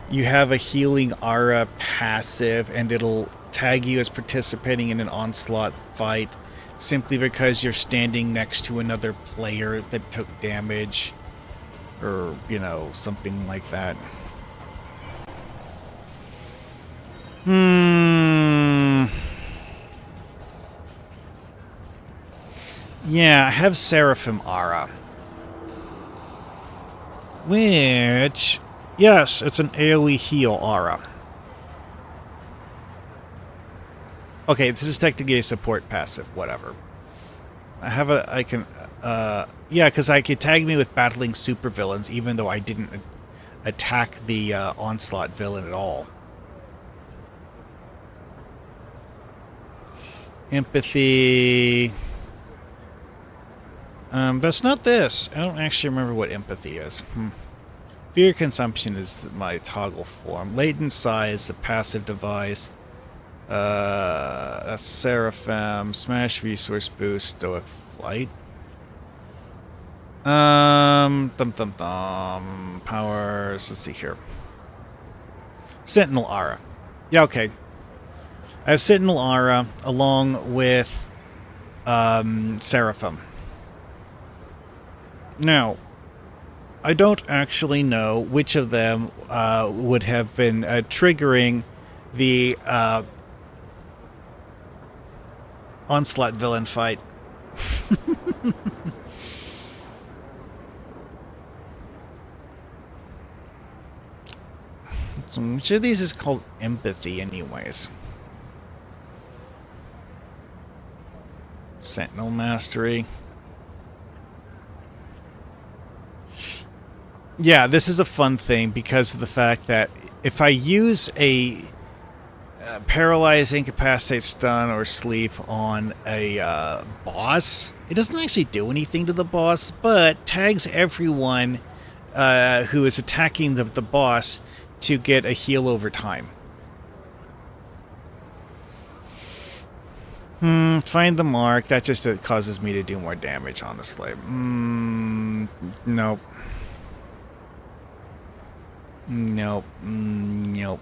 you have a healing aura passive and it'll tag you as participating in an onslaught fight simply because you're standing next to another player that took damage or, you know, something like that. Yeah, I have Seraphim Aura. Which... Yes, it's an AoE heal aura. Okay, this is technically a support passive, whatever. I can, yeah, because I could tag me with battling supervillains, even though I didn't attack the Onslaught villain at all. Empathy. That's not this. I don't actually remember what empathy is. Fear consumption is my toggle form. Latent size, a passive device. That's Seraphim. Smash resource boost. Stoic flight. Powers. Let's see here. Sentinel Aura. Yeah, okay. I have Sentinel Aura along with Seraphim. Now, I don't actually know which of them would have been triggering the Onslaught villain fight. So which of these is called empathy anyways? Sentinel Mastery. Yeah, this is a fun thing because of the fact that if I use a paralyze, incapacitate, stun, or sleep on a boss, it doesn't actually do anything to the boss, but tags everyone who is attacking the boss to get a heal over time. Find the mark. That just causes me to do more damage, honestly. Nope. Nope. Nope.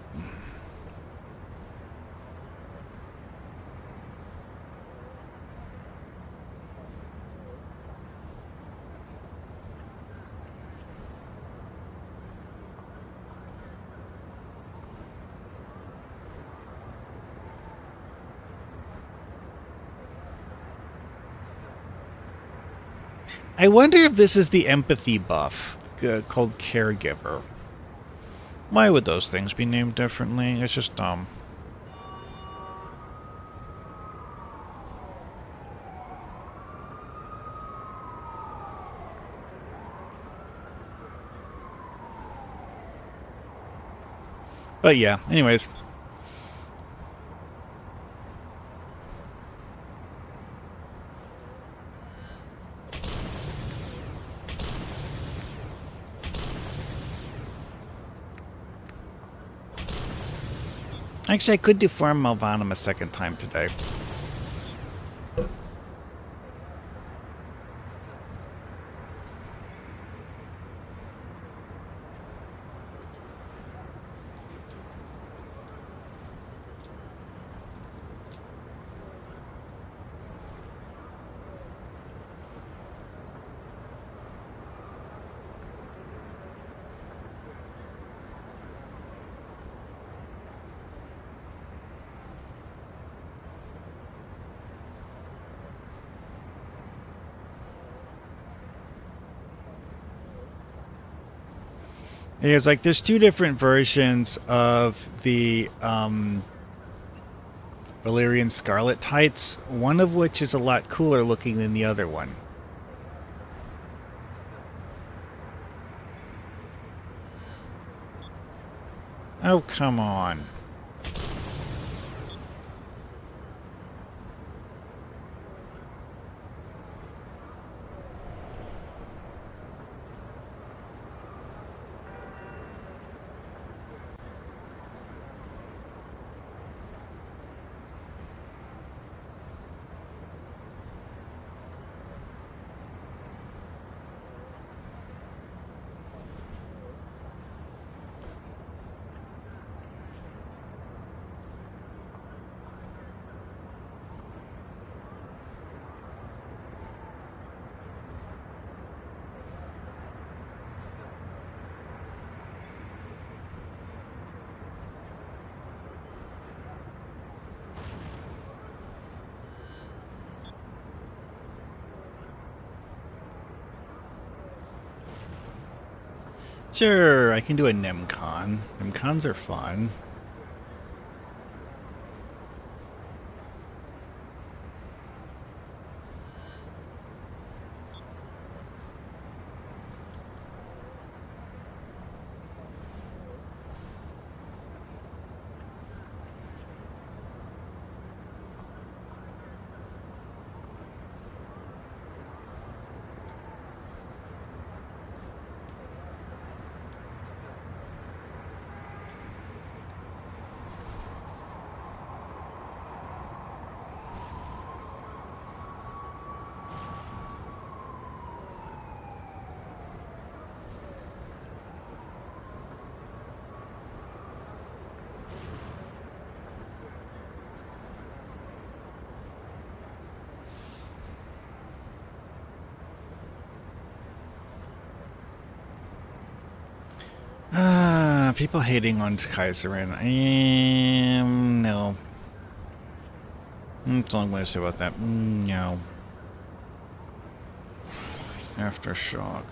I wonder if this is the empathy buff called Caregiver. Why would those things be named differently? It's just dumb. But yeah, anyways. Actually, I could do Farm Malvanum a second time today. It's like there's two different versions of the Valyrian Scarlet Tights, one of which is a lot cooler looking than the other one. Oh, come on. Sure, I can do a NemCon. NemCons are fun. People hating on Kaiserin. No. That's all I'm going to say about that. No. Aftershock.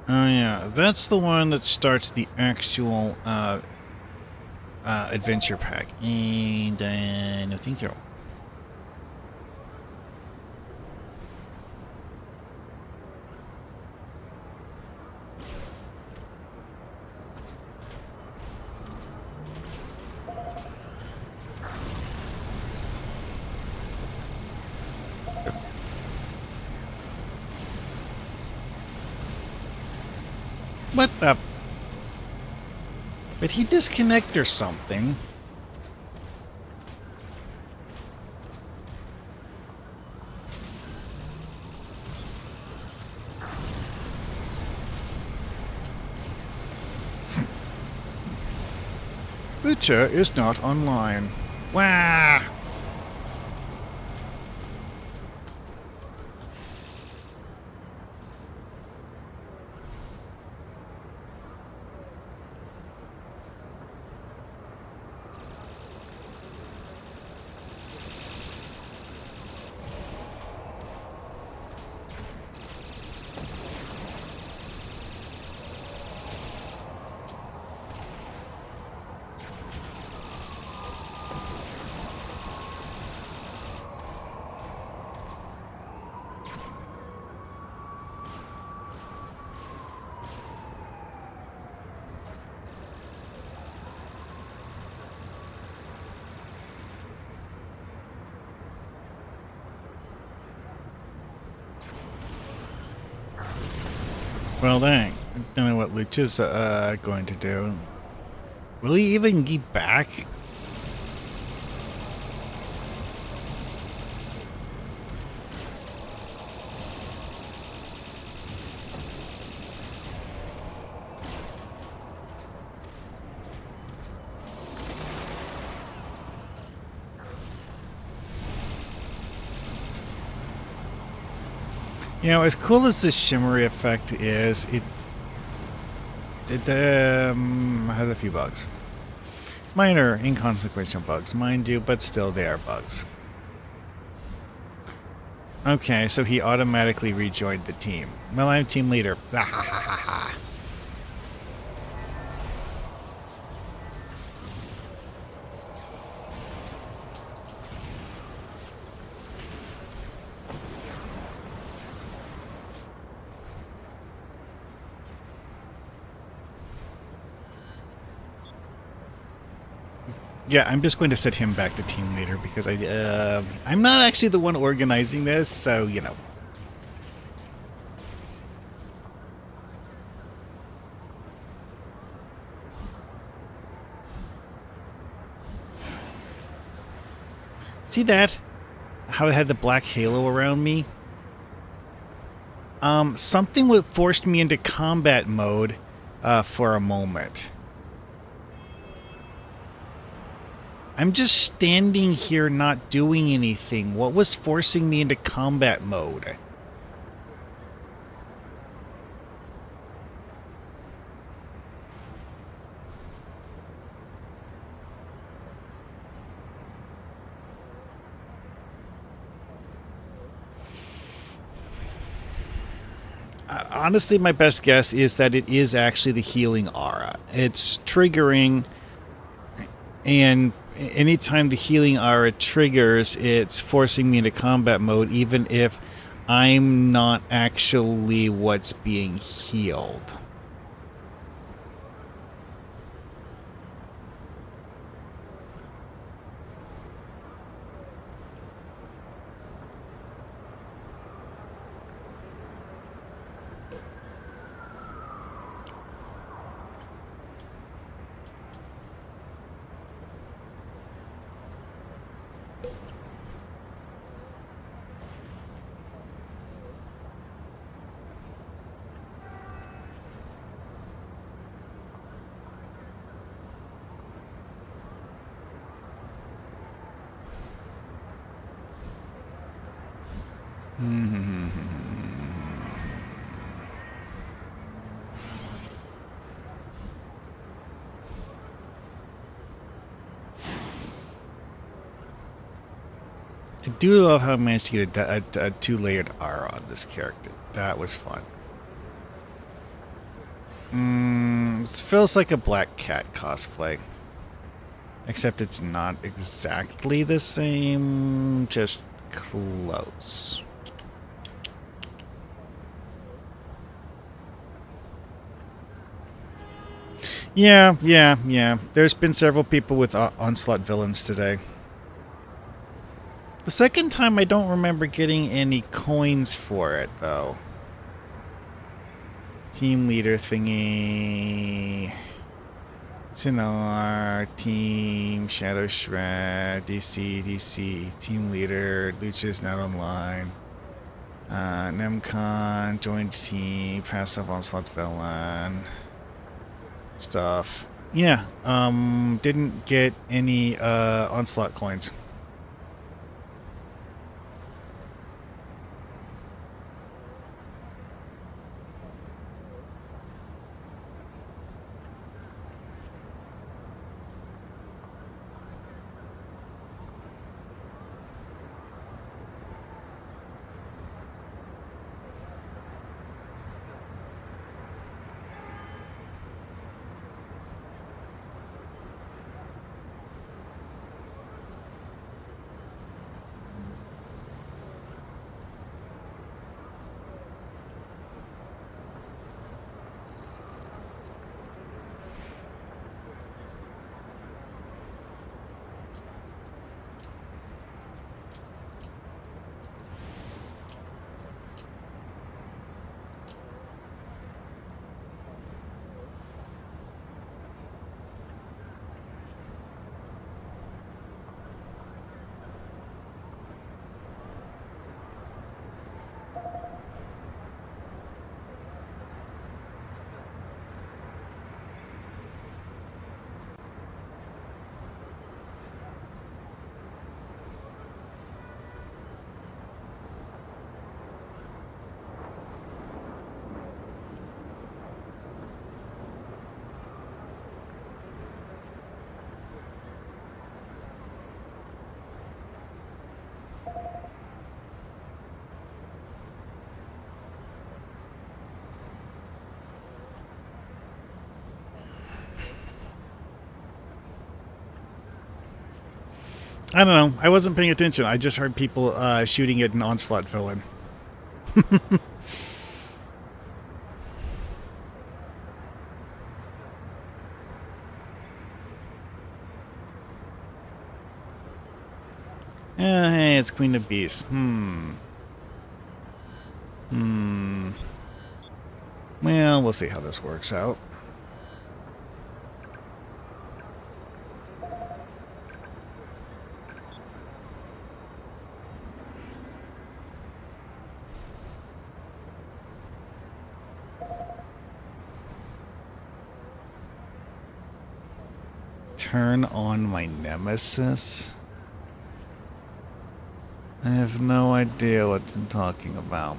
Oh yeah, that's the one that starts the actual adventure pack. And no, thank you. What the? Did he disconnect or something? Butcher is not online. Wah! Well, dang. I don't know what Luch is going to do. Will he even get back? You know, as cool as this shimmery effect is, it has a few bugs. Minor, inconsequential bugs, mind you, but still they are bugs. Okay, so he automatically rejoined the team. Well, I'm team leader. Ha ha ha ha ha. Yeah, I'm just going to set him back to team leader because I'm not actually the one organizing this, so, you know. See that? How it had the black halo around me? Something forced me into combat mode for a moment. I'm just standing here not doing anything. What was forcing me into combat mode? Honestly, my best guess is that it is actually the healing aura. It's triggering, and anytime the healing aura triggers, it's forcing me into combat mode, even if I'm not actually what's being healed. I do love how I managed to get a two-layered aura on this character. That was fun. It feels like a Black Cat cosplay. Except it's not exactly the same, just close. Yeah. There's been several people with Onslaught villains today. The second time, I don't remember getting any coins for it, though. Team leader thingy. Sinar, Team, Shadow Shred, DC, Team Leader, Lucha's not online. Nemcon, joined team, passive onslaught villain. Stuff. Yeah, didn't get any onslaught coins. I don't know. I wasn't paying attention. I just heard people shooting at an onslaught villain. Hey, it's Queen of Beasts. Well, we'll see how this works out. Turn on my nemesis? I have no idea what I'm talking about.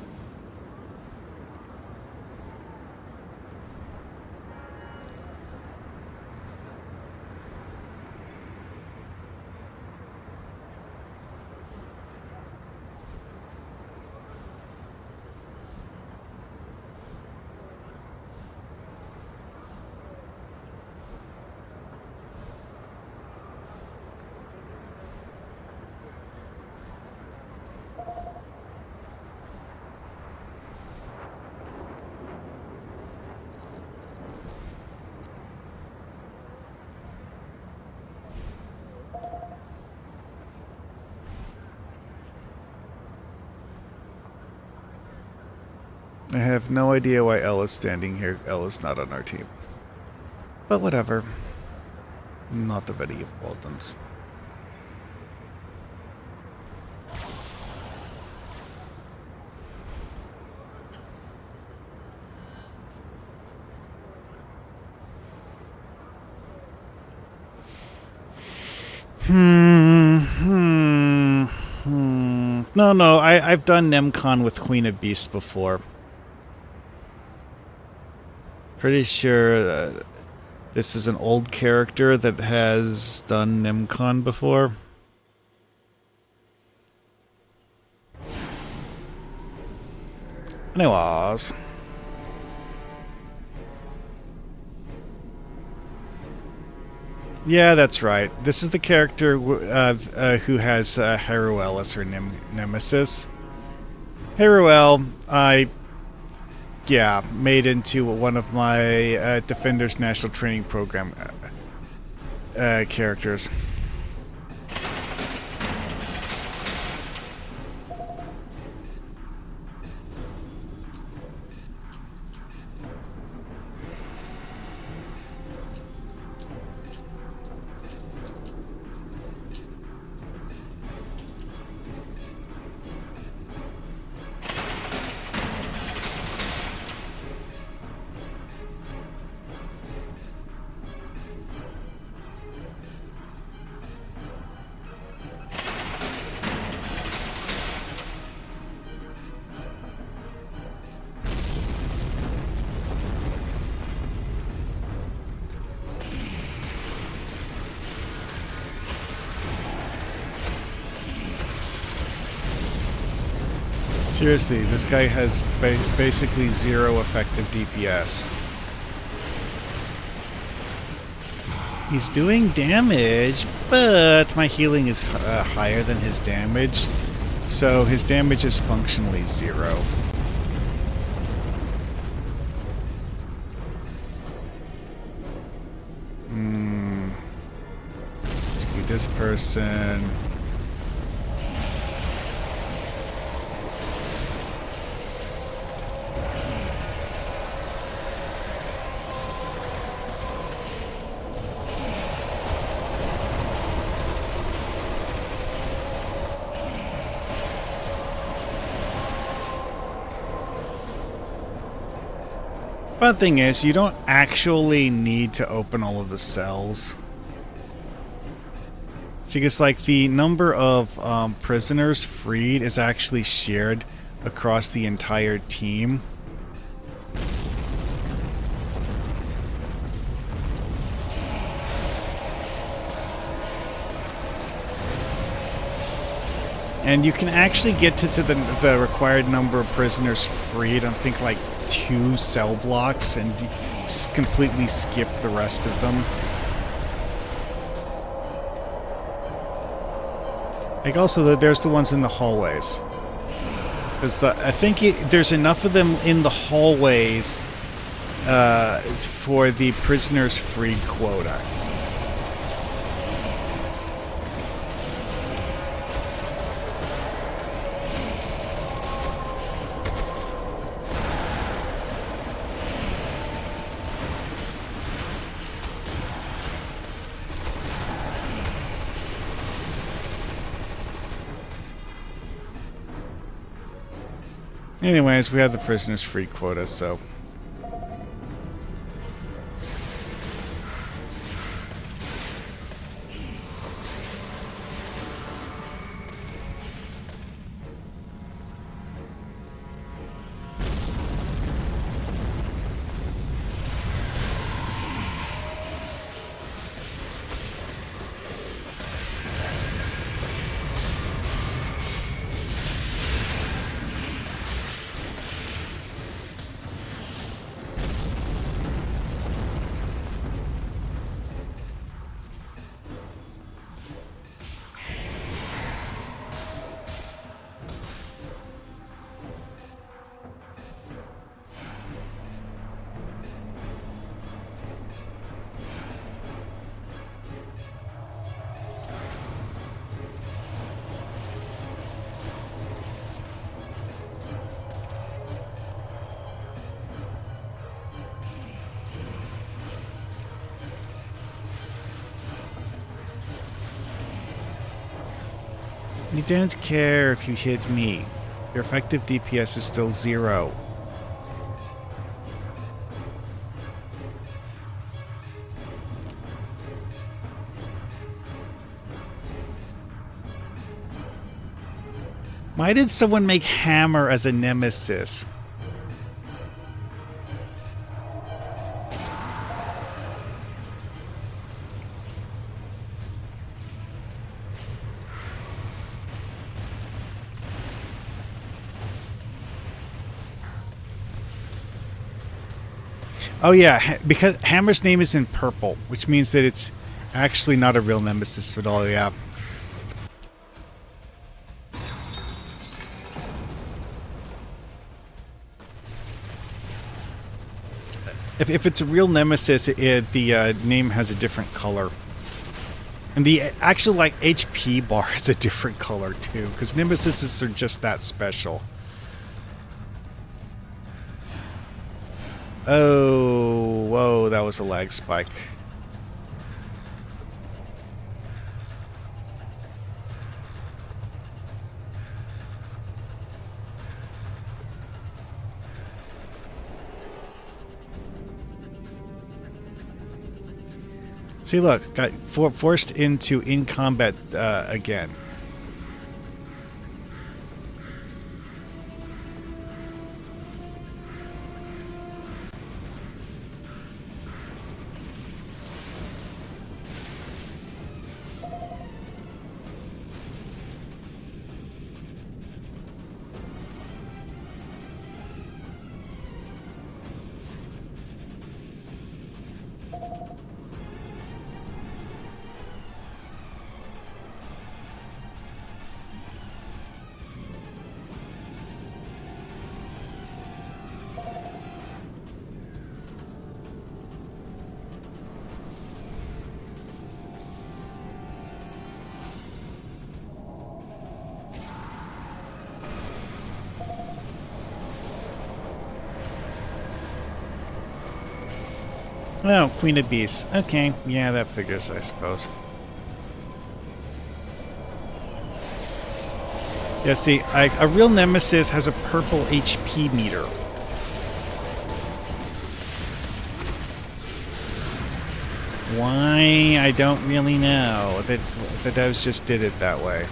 I have no idea why Ella's standing here. Ella's not on our team. But whatever. Not very important. No, I've done NemCon with Queen of Beasts before. Pretty sure this is an old character that has done NemCon before. Anyways. Yeah, that's right. This is the character who has Haruel as her nemesis. Haruel, made into one of my Defenders National Training Program characters. Seriously, this guy has basically zero effective DPS. He's doing damage, but my healing is higher than his damage, so his damage is functionally zero. Rescue this person. But the thing is, you don't actually need to open all of the cells. So because, like, the number of prisoners freed is actually shared across the entire team. And you can actually get to the required number of prisoners freed, I think, like 2 cell blocks, and completely skip the rest of them. Like, also, there's the ones in the hallways. I think there's enough of them in the hallways for the prisoners freed quota. Anyways, we have the prisoners free quota, so... You don't care if you hit me. Your effective DPS is still 0. Why did someone make Hammer as a nemesis? Oh yeah, because Hammer's name is in purple, which means that it's actually not a real nemesis at all, yeah. If it's a real nemesis, the name has a different color. And the actual, like, HP bar has a different color, too, because nemesises are just that special. Oh, whoa, that was a lag spike. See, look, got forced into in combat again. Oh, Queen of Beasts. Okay, yeah, that figures, I suppose. Yeah, see, a real nemesis has a purple HP meter. Why? I don't really know. That those just did it that way.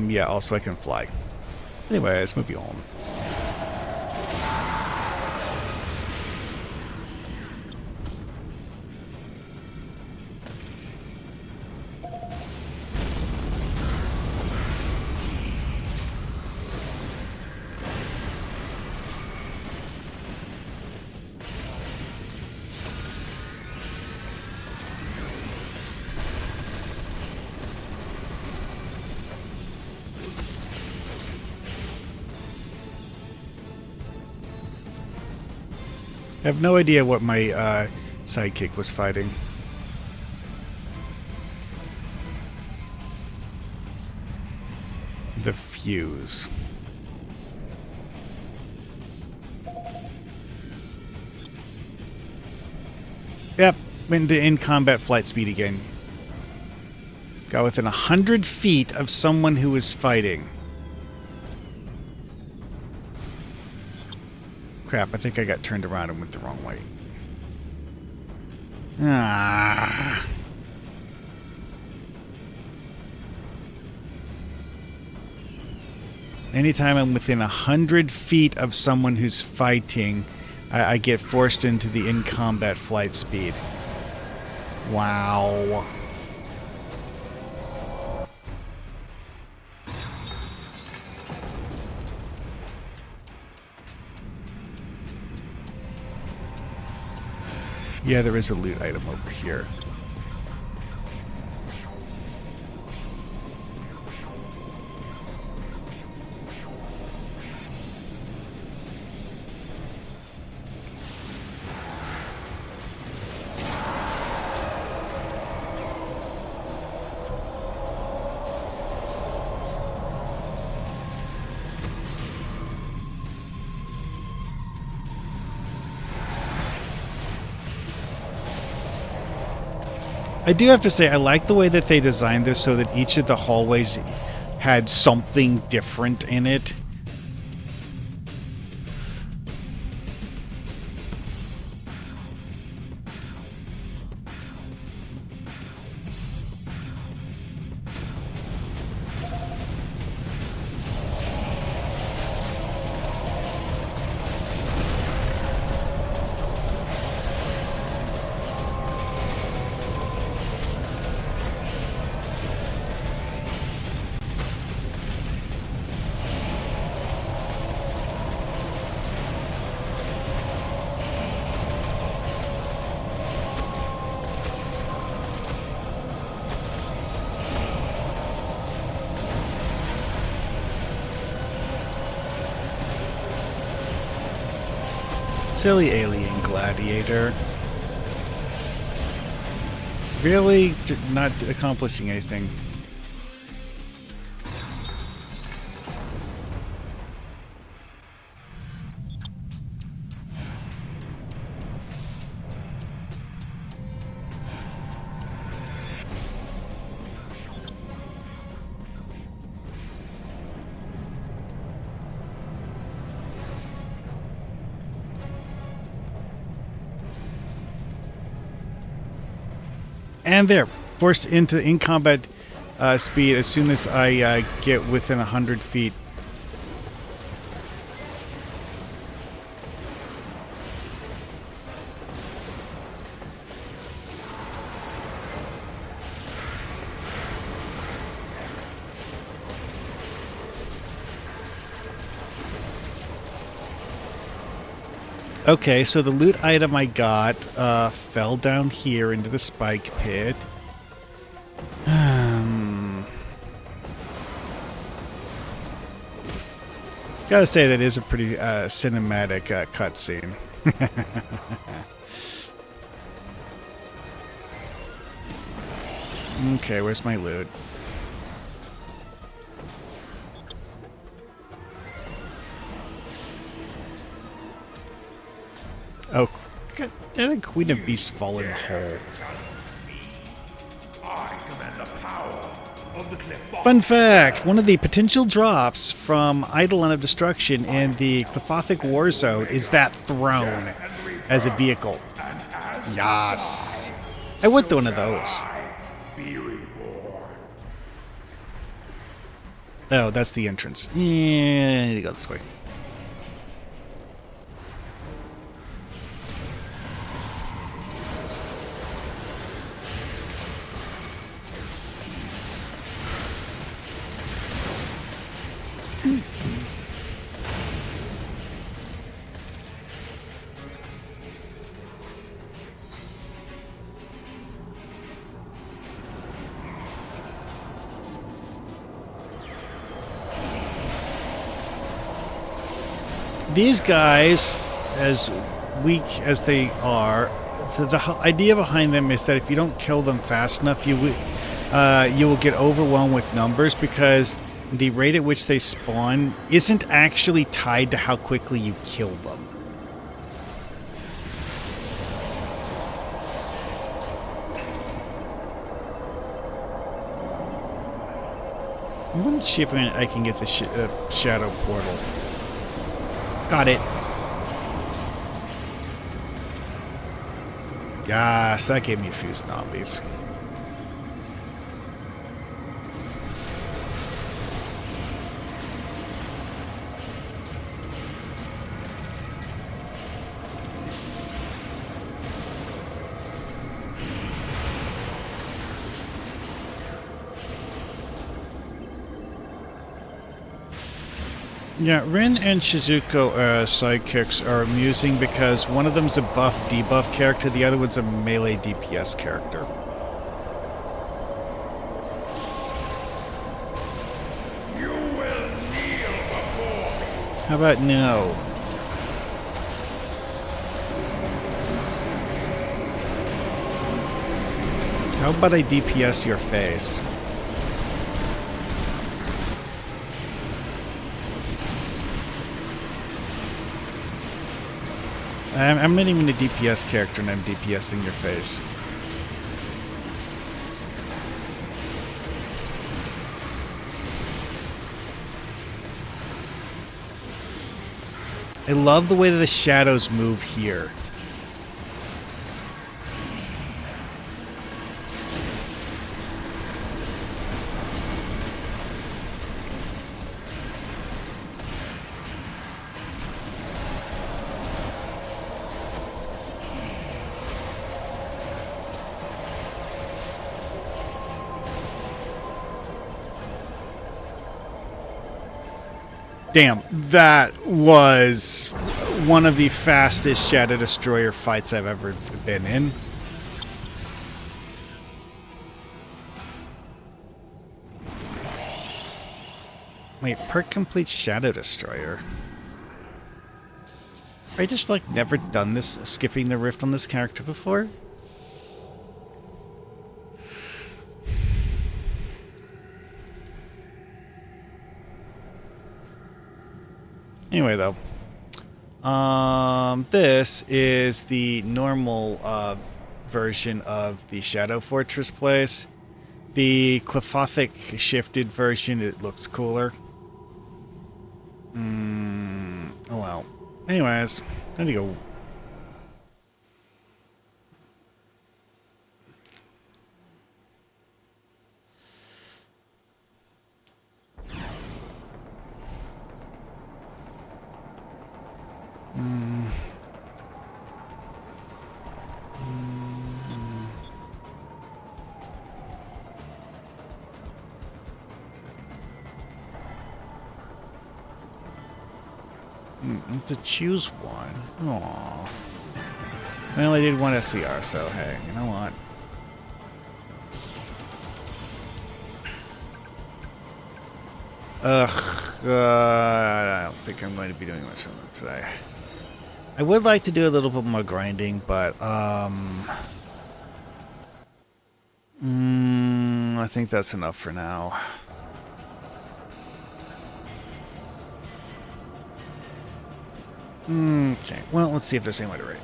Yeah, also I can fly. Anyway, let's move you on. I have no idea what my sidekick was fighting. The fuse. Yep, went to in-combat flight speed again. Got within 100 feet of someone who was fighting. Crap, I think I got turned around and went the wrong way. Ah. Anytime I'm within 100 feet of someone who's fighting, I get forced into the in-combat flight speed. Wow. Yeah, there is a loot item over here. I do have to say, I like the way that they designed this so that each of the hallways had something different in it. Silly alien gladiator. Really not accomplishing anything. And there, forced into in combat speed as soon as I get within 100 feet. Okay, so the loot item I got fell down here into the spike pit. Gotta say, that is a pretty cinematic cutscene. Okay, where's my loot? Oh, God, did a Queen of Beasts fall in the hole? I command the power of the cliff. Fun fact, one of the potential drops from Eidolon of Destruction in the Clefothic War Zone is that throne as a vehicle. Yes. I want one of those. Be reborn. Oh, that's the entrance. Yeah, I need to go this way. These guys, as weak as they are, the idea behind them is that if you don't kill them fast enough, you will get overwhelmed with numbers, because the rate at which they spawn isn't actually tied to how quickly you kill them. I'm going to see if I can get the shadow portal. Got it. Yes, that gave me a few zombies. Yeah, Rin and Shizuko sidekicks are amusing because one of them's a buff-debuff character, the other one's a melee DPS character. You will kneel before me. How about no? How about I DPS your face? I'm not even a DPS character and I'm DPSing your face. I love the way that the shadows move here. Damn, that was one of the fastest Shadow Destroyer fights I've ever been in. Wait, perk complete Shadow Destroyer. I just like never done this, skipping the rift on this character before. Anyway, though, this is the normal version of the Shadow Fortress place. The Clefothic shifted version, it looks cooler. Oh well. Anyways, time to go. To choose one. Aww. Well, I did one SCR, so hey, you know what? I don't think I'm going to be doing much of it today. I would like to do a little bit more grinding, but I think that's enough for now. Okay, well, let's see if there's any way to rate.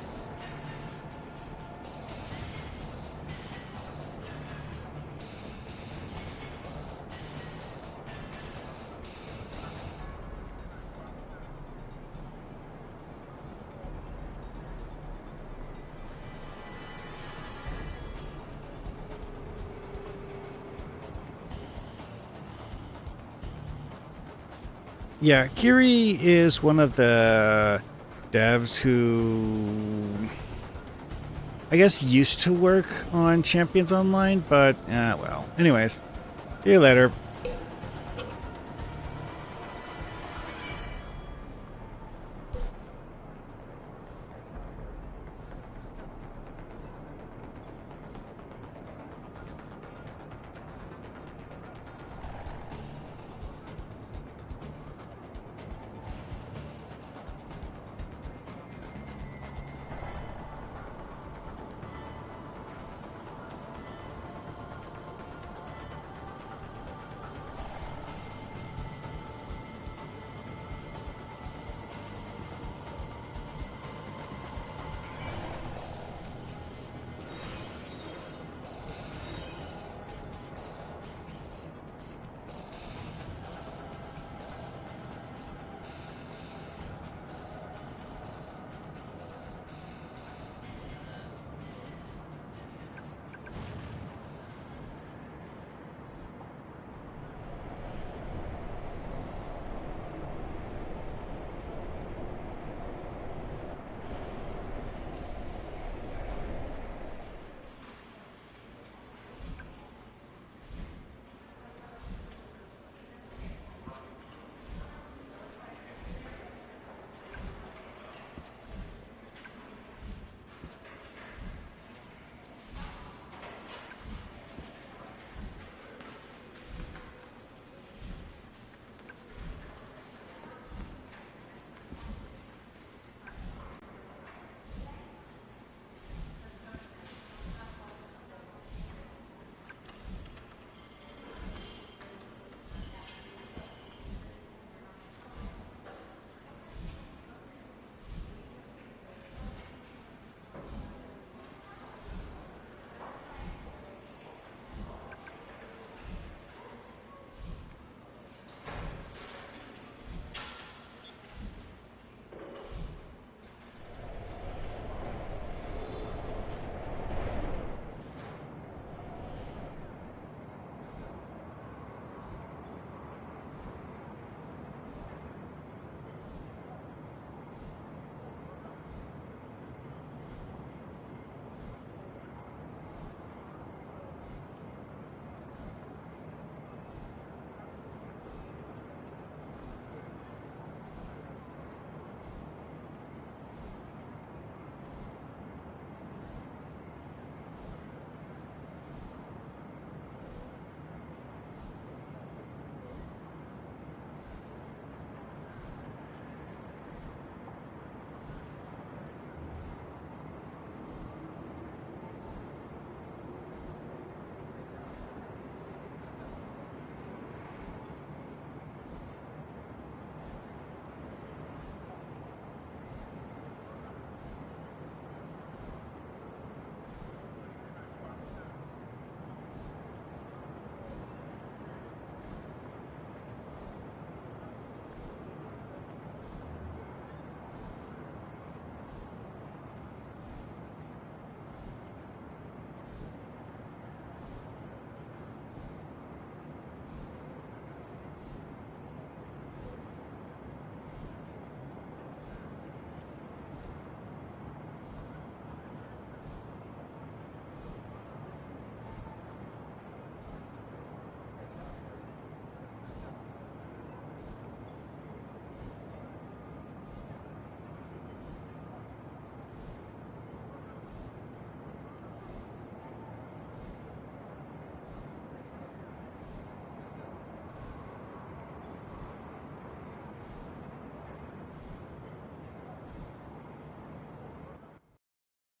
Yeah, Kiri is one of the devs who I guess used to work on Champions Online, but well. Anyways, see you later.